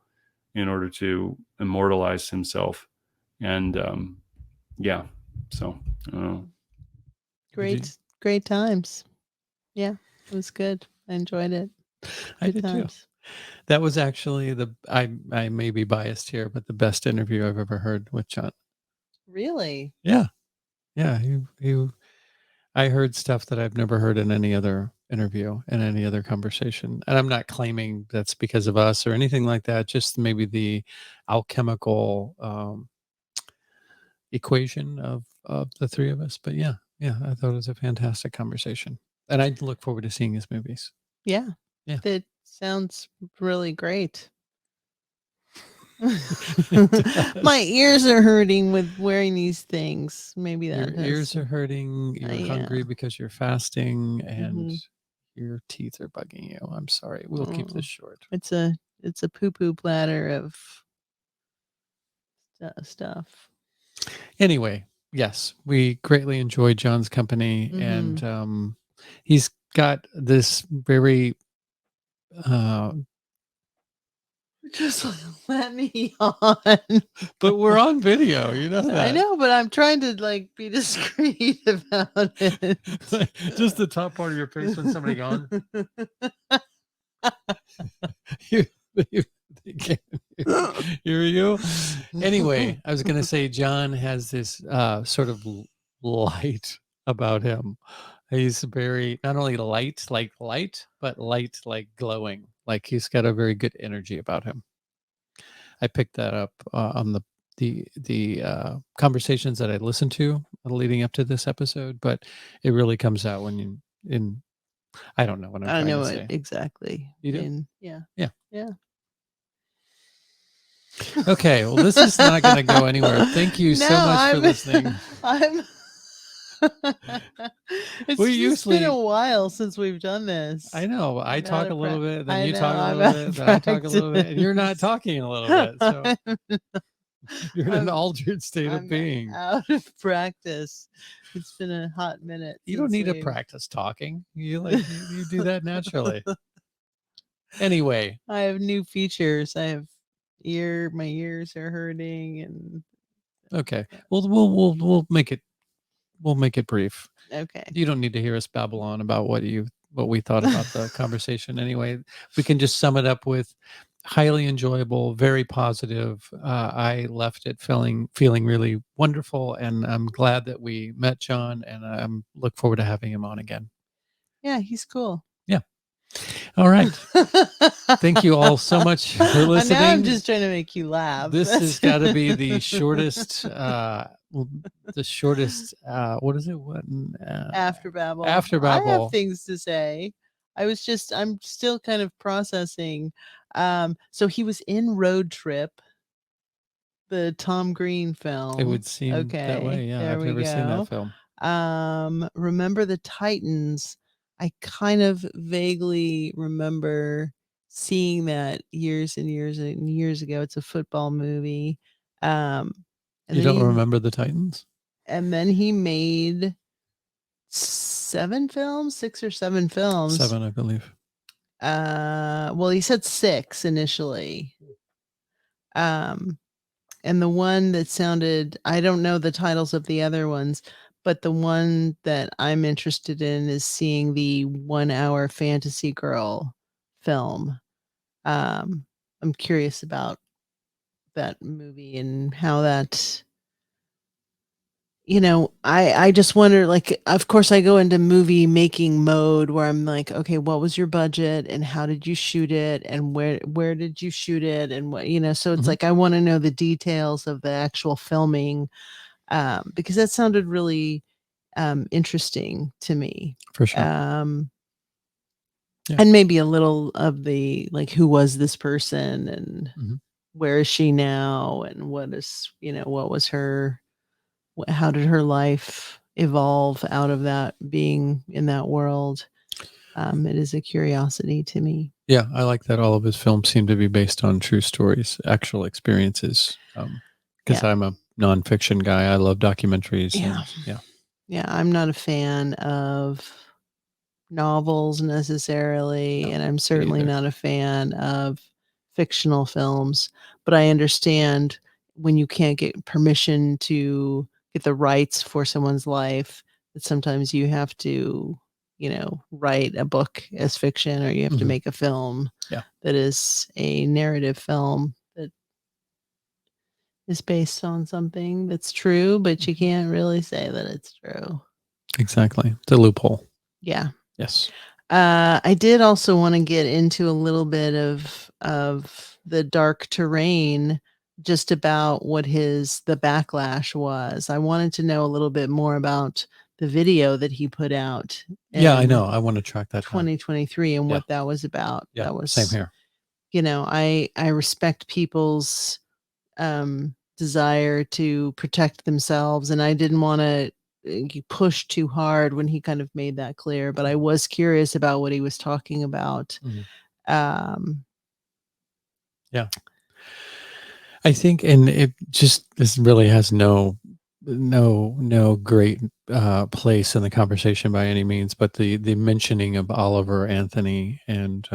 S3: in order to immortalize himself. And yeah, so I don't know.
S1: Great times. Yeah, it was good. I enjoyed it.
S2: I did too. That was actually I may be biased here, but the best interview I've ever heard with John.
S1: Really?
S2: Yeah. I heard stuff that I've never heard in any other interview, in any other conversation. And I'm not claiming that's because of us or anything like that, just maybe the alchemical equation of the three of us. But yeah, I thought it was a fantastic conversation. And I look forward to seeing his movies.
S1: Yeah.
S2: Yeah.
S1: That sounds really great. My ears are hurting with wearing these things. Maybe that
S2: your ears are hurting. You're hungry because you're fasting, and your teeth are bugging you. I'm sorry. We'll keep this short.
S1: It's a poo-poo platter of stuff.
S2: Anyway, yes, we greatly enjoy John's company, and he's got this very
S1: just let me on.
S2: But we're on video, you know that.
S1: I know, but I'm trying to be discreet about it.
S2: Just the top part of your face when somebody gone. you can't hear you. Anyway, I was going to say John has this sort of light about him. He's very, not only light, but light, like glowing. Like he's got a very good energy about him. I picked that up on the conversations that I listened to leading up to this episode, but it really comes out when I don't know what I'm trying to say.
S1: Exactly.
S2: You do?
S1: Yeah.
S2: Okay, well, this is not going to go anywhere. Thank you so much for listening. We
S1: It's been a
S2: usually,
S1: while since we've done this.
S2: I know, I
S1: I'm
S2: talk
S1: out
S2: a
S1: of
S2: little bit, then
S1: I
S2: you
S1: know,
S2: talk a
S1: I'm
S2: little
S1: out
S2: bit,
S1: of
S2: then I talk a little bit, and you're not
S1: practice.
S2: talking a little bit. So you're in an
S1: I'm
S2: altered state of
S1: I'm
S2: being.
S1: out of practice. It's been a hot minute
S2: You don't
S1: since
S2: need to
S1: we've
S2: practice talking. You do that naturally. Anyway,
S1: I have new features. I have my ears are hurting and
S2: okay. We'll make it brief.
S1: okay.
S2: You don't need to hear us babble on about what we thought about the conversation. Anyway, we can just sum it up with highly enjoyable, very positive. I left it feeling really wonderful, and I'm glad that we met John, and I look forward to having him on again.
S1: Yeah, he's cool.
S2: Yeah. All right. Thank you all so much for
S1: Now I'm
S2: listening.
S1: just trying to make you laugh.
S2: This has got to be the shortest what is it? What
S1: After babble.
S2: after
S1: I have
S2: babble.
S1: things to say. I'm still kind of processing. So he was in Road Trip, the Tom Green film.
S2: It would seem that way.
S1: Okay,
S2: Yeah,
S1: there
S2: I've
S1: we
S2: never seen that
S1: go.
S2: film.
S1: Remember the Titans. I kind of vaguely remember seeing that years and years and years ago. It's a football movie. And
S2: You
S1: then
S2: don't remember the Titans?
S1: he made 6 or 7 films.
S2: 7, I believe.
S1: Well, he said 6 initially. And the one that sounded, I don't know the titles of the other ones, but the one that I'm interested in is seeing the 1-hour Fantasy Girl film. I'm curious about that movie and how that, I just wonder, like, of course I go into movie making mode where I'm like, okay, what was your budget and how did you shoot it and where did you shoot it and what, so it's
S2: Mhm.
S1: like I want to know the details of the actual filming, because that sounded really interesting to me.
S2: For sure. Yeah.
S1: And maybe a little of the, like, who was this person and
S2: Mhm.
S1: where is she now and what was her, how did her life evolve out of that being in that world? It is a curiosity to me.
S2: Yeah, I like that all of his films seem to be based on true stories, actual experiences. Because
S1: Yeah.
S2: I'm a nonfiction guy. I love documentaries.
S1: Yeah.
S2: And, yeah.
S1: Yeah, I'm not a fan of novels necessarily,
S2: No,
S1: and I'm
S2: me
S1: certainly
S2: either.
S1: not a fan of fictional films, but I understand when you can't get permission to get the rights for someone's life, that sometimes you have to, write a book as fiction or you have to
S2: Mhm.
S1: make a film
S2: Yeah.
S1: that is a narrative film that is based on something that's true, but you can't really say that it's true.
S2: Exactly. It's a loophole.
S1: Yeah.
S2: Yes.
S1: I did also want to get into a little bit of the dark terrain, just about what the backlash was. I wanted to know a little bit more about the video that he put out
S2: Yeah, I
S1: in
S2: know. I want to track that down.
S1: 2023 and
S2: Yeah.
S1: what that was about.
S2: Yeah,
S1: That was,
S2: same here.
S1: I respect people's desire to protect themselves, and I didn't want to push too hard when he kind of made that clear, but I was curious about what he was talking about.
S2: Mhm.
S1: um
S2: Yeah. I think, and this really has no great place in the conversation by any means, but the mentioning of Oliver Anthony and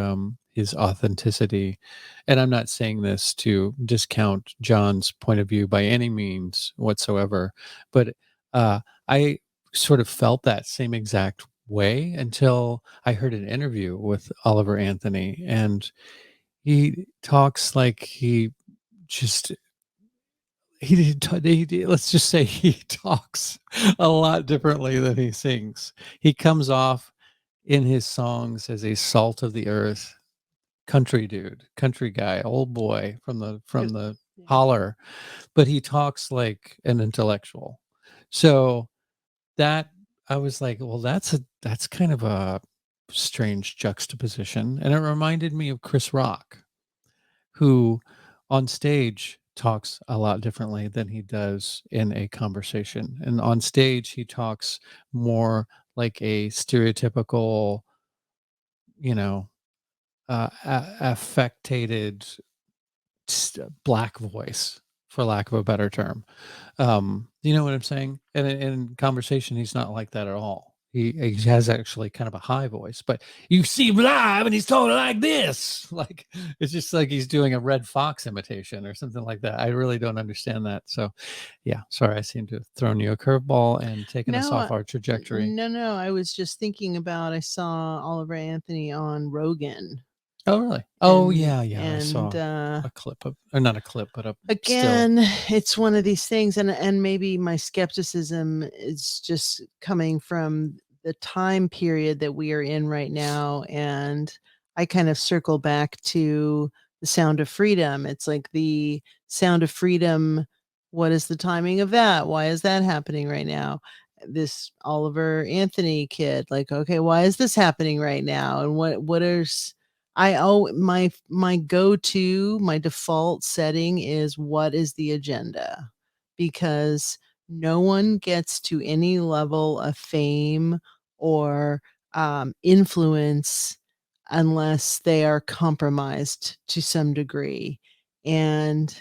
S2: his authenticity, and I'm not saying this to discount John's point of view by any means whatsoever, but I sort of felt that same exact way until I heard an interview with Oliver Anthony, and he talks like just let's just say he talks a lot differently than he sings. He comes off in his songs as a salt of the earth country dude, country guy, old boy from the
S1: Yeah.
S2: holler, but he talks like an intellectual. So that I was like, well, that's kind of a strange juxtaposition, and it reminded me of Chris Rock, who on stage talks a lot differently than he does in a conversation. And on stage, he talks more like a stereotypical, you know, affected black voice, for lack of a better term. You know what I'm saying? And in conversation, he's not like that at all. He has actually kind of a high voice, but you see him live and he's talking like this. Like it's just like he's doing a Red Fox imitation or something like that. I really don't understand that. So yeah, sorry, I seem to have thrown you a curveball and taken us
S1: No,
S2: off our trajectory.
S1: no, I was just thinking about, I saw Oliver Anthony on Rogan.
S2: Oh, really? Oh,
S1: And
S2: yeah, I
S1: and
S2: saw a clip of, or not a clip, but a still.
S1: again, it's one of these things, and maybe my skepticism is just coming from the time period that we are in right now, and I kind of circle back to the Sound of Freedom. It's like the Sound of Freedom, what is the timing of that? Why is that happening right now? This Oliver Anthony kid, like, okay, why is this happening right now? And what is my go-to, my default setting is what is the agenda? Because no one gets to any level of fame or influence unless they are compromised to some degree. And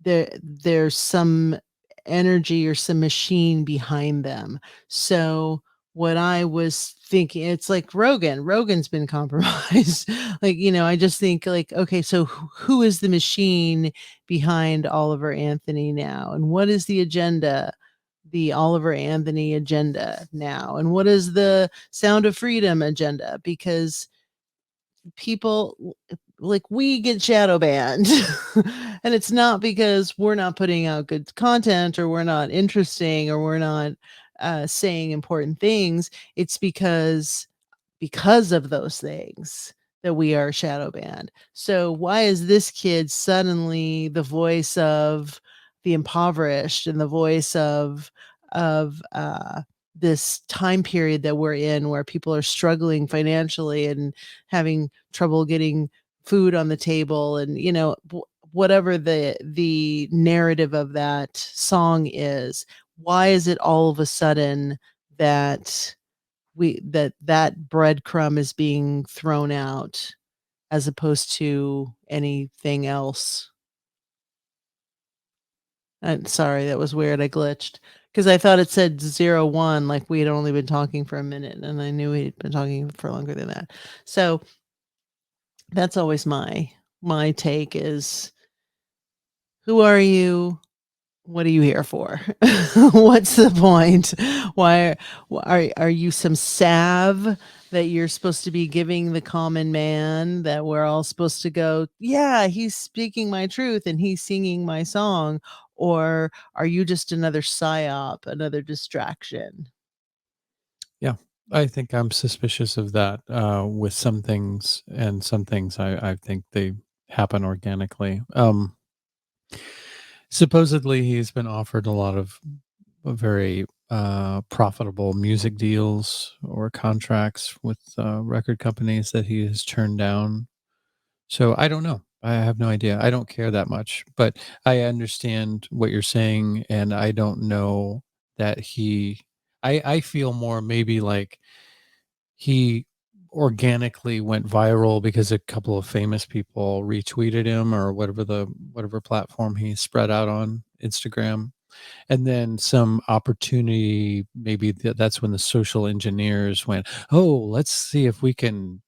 S1: there's some energy or some machine behind them. So what I was thinking, it's like Rogan's been compromised. Like, I just think like, okay, so who is the machine behind Oliver Anthony now? And what is the agenda? The Oliver Anthony agenda now? And what is the Sound of Freedom agenda? Because people, like, we get shadow banned and it's not because we're not putting out good content or we're not interesting or we're not saying important things. It's because of those things that we are shadow banned. So why is this kid suddenly the voice of the impoverished and the voice of this time period that we're in, where people are struggling financially and having trouble getting food on the table, and whatever the narrative of that song is? Why is it all of a sudden that that breadcrumb is being thrown out as opposed to anything else? I'm sorry, that was weird. I glitched because I thought it said 01, like we had only been talking for a minute, and I knew we'd been talking for longer than that. So that's always my take is, who are you? What are you here for? What's the point? Why are you some salve that you're supposed to be giving the common man, that we're all supposed to go, yeah, he's speaking my truth and he's singing my song? Or are you just another psyop, another distraction?
S2: Yeah, I think I'm suspicious of that with some things, and some things I think they happen organically. Supposedly, he's been offered a lot of very profitable music deals or contracts with record companies that he has turned down. So I don't know. I have no idea. I don't care that much, but I understand what you're saying, and I don't know that he. I feel more maybe like he organically went viral because a couple of famous people retweeted him, or whatever platform he spread out on, Instagram. And then some opportunity, maybe that's when the social engineers went, oh, let's see if we can,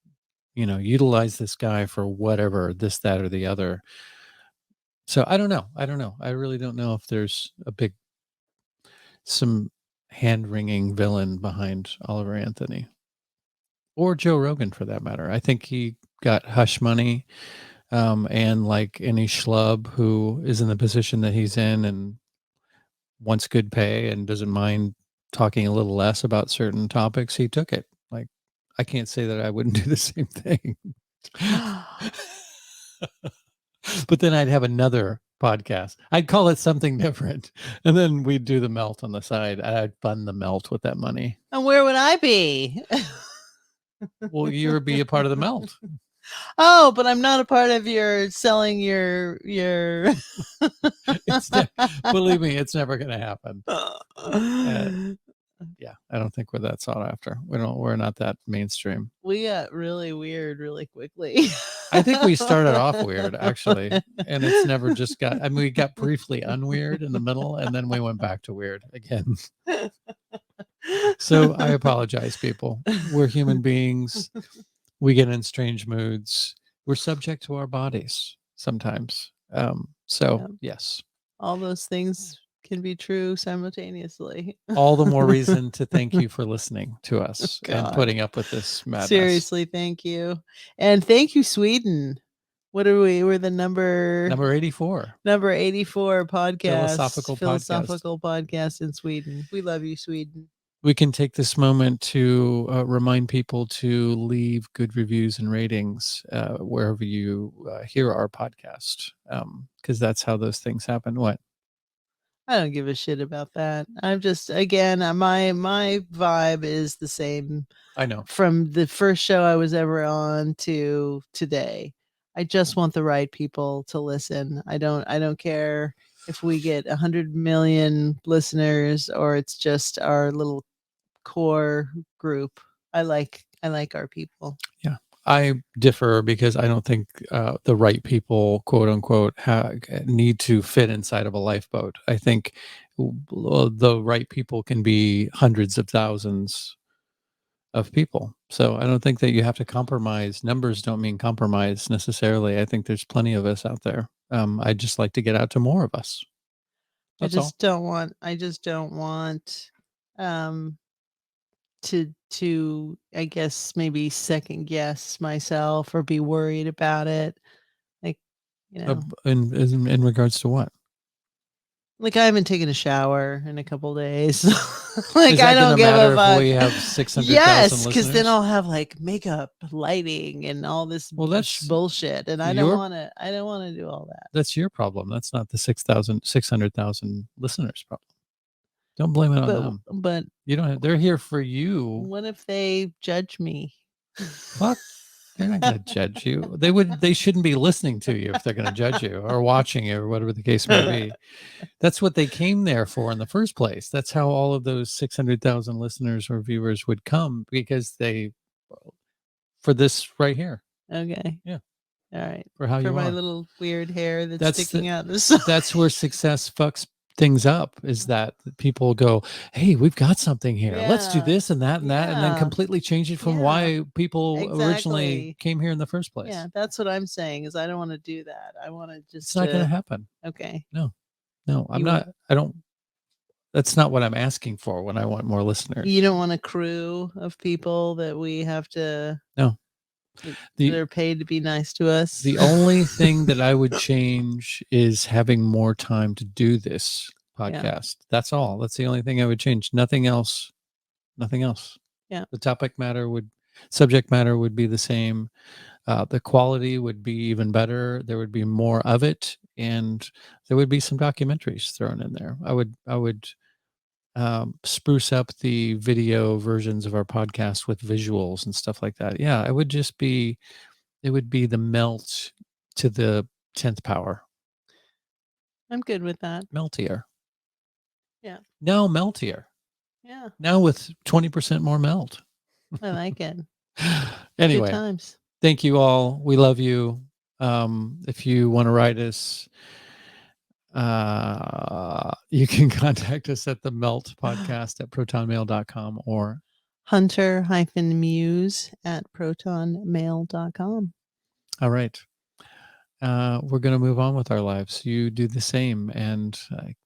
S2: utilize this guy for whatever, this, that, or the other. So I don't know. I really don't know if there's some hand wringing villain behind Oliver Anthony, or Joe Rogan for that matter. I think he got hush money, and like any schlub who is in the position that he's in and wants good pay and doesn't mind talking a little less about certain topics, he took it. Like, I can't say that I wouldn't do the same thing. But then I'd have another podcast. I'd call it something different. And then we'd do the melt on the side. I'd fund the melt with that money.
S1: And where would I be?
S2: Well, you would be a part of the melt.
S1: Oh, but I'm not a part of your selling your
S2: Believe me, it's never going to happen. Yeah, I don't think we're that sought after. We're not that mainstream.
S1: We got really weird really quickly.
S2: I think we started off weird, actually, and it's never just got. I mean, we got briefly unweird in the middle, and then we went back to weird again. So I apologize, people. We're human beings. We get in strange moods. We're subject to our bodies sometimes. So
S1: Yeah.
S2: yes,
S1: All those things can be true simultaneously.
S2: all the more reason to thank you for listening to us and
S1: God.
S2: putting up with this madness.
S1: Seriously, thank you. And thank you, Sweden. What are we? We're the number
S2: 84.
S1: number 84 podcast.
S2: Philosophical
S1: podcast in Sweden. We love you, Sweden.
S2: We can take this moment to remind people to leave good reviews and ratings wherever you hear our podcast, because that's how those things happen. What?
S1: I don't give a shit about that. I'm just, again, my vibe is the same
S2: I know.
S1: from the first show I was ever on to today. I just want the right people to listen. I don't care if we get 100 million listeners or it's just our little core group. I like our people.
S2: Yeah, I differ because I don't think the right people, quote unquote, need to fit inside of a lifeboat. I think the right people can be hundreds of thousands of people. So I don't think that you have to compromise. Numbers don't mean compromise necessarily. I think there's plenty of us out there. I'd just like to get out to more of us. That's all.
S1: I just don't want um to I guess maybe second guess myself or be worried about it. Like,
S2: In regards to what?
S1: like I haven't taken a shower in a couple days.
S2: Is
S1: Like
S2: that
S1: I don't
S2: gonna
S1: give a
S2: matter if
S1: fuck.
S2: we have 600,000
S1: Yes, because then
S2: listeners?
S1: I'll have like makeup, lighting, and all this
S2: Well, that's
S1: bullshit, and I don't
S2: your
S1: want to. I don't want to do all that.
S2: that's your problem. That's not the 600,000 listeners problem. Don't blame it on them.
S1: But
S2: You don't have, they're here for you.
S1: what if they judge me?
S2: Fuck. They're not going to judge you. They shouldn't be listening to you if they're going to judge you or watching you or whatever the case may be. That's what they came there for in the first place. That's how all of those 600,000 listeners or viewers would come, because for this right here.
S1: Okay.
S2: Yeah.
S1: All right.
S2: For how
S1: For
S2: you
S1: my
S2: are.
S1: little weird hair that's
S2: That's
S1: sticking out the side.
S2: That's where success fucks things up, is that people go, hey, we've got something here, let's do
S1: Yeah.
S2: this and that and that, and then
S1: Yeah.
S2: completely change it from
S1: Yeah.
S2: why people originally
S1: Exactly.
S2: came here in the first place.
S1: Yeah, that's what I'm saying is I don't want to do that. I want to just
S2: It's not going to happen.
S1: Okay.
S2: No, I'm
S1: You-
S2: not. I don't. That's not what I'm asking for when I want more listeners.
S1: You don't want a crew of people that we have to
S2: No.
S1: They're paid to be nice to us.
S2: The only thing that I would change is having more time to do this podcast.
S1: Yeah.
S2: That's all. That's the only thing I would change. Nothing else. Nothing else.
S1: Yeah.
S2: The subject matter would be the same. The quality would be even better. There would be more of it, and there would be some documentaries thrown in there. I would spruce up the video versions of our podcast with visuals and stuff like that. Yeah, it would be the melt to the 10th power.
S1: I'm good with that.
S2: Meltier.
S1: Yeah.
S2: Now meltier.
S1: Yeah.
S2: Now with 20% more melt.
S1: I like it.
S2: Anyway,
S1: Good times.
S2: Thank you all. We love you. If you want to write us, you can contact us at the Melt Podcast at protonmail.com or
S1: hunter-muse at protonmail.com.
S2: All right. We're going to move on with our lives. You do the same, and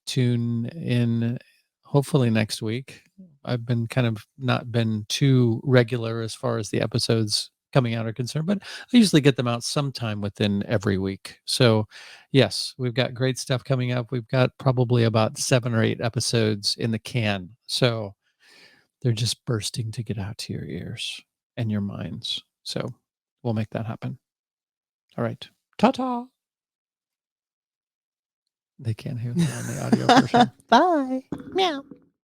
S2: tune in hopefully next week. I've been kind of not been too regular as far as the episodes coming out are concerned, but I usually get them out sometime within every week. So yes, we've got great stuff coming up. We've got probably about 7 or 8 episodes in the can. So they're just bursting to get out to your ears and your minds. So we'll make that happen. All right. Ta-ta. They can't hear that on the audio version.
S1: Bye. Meow.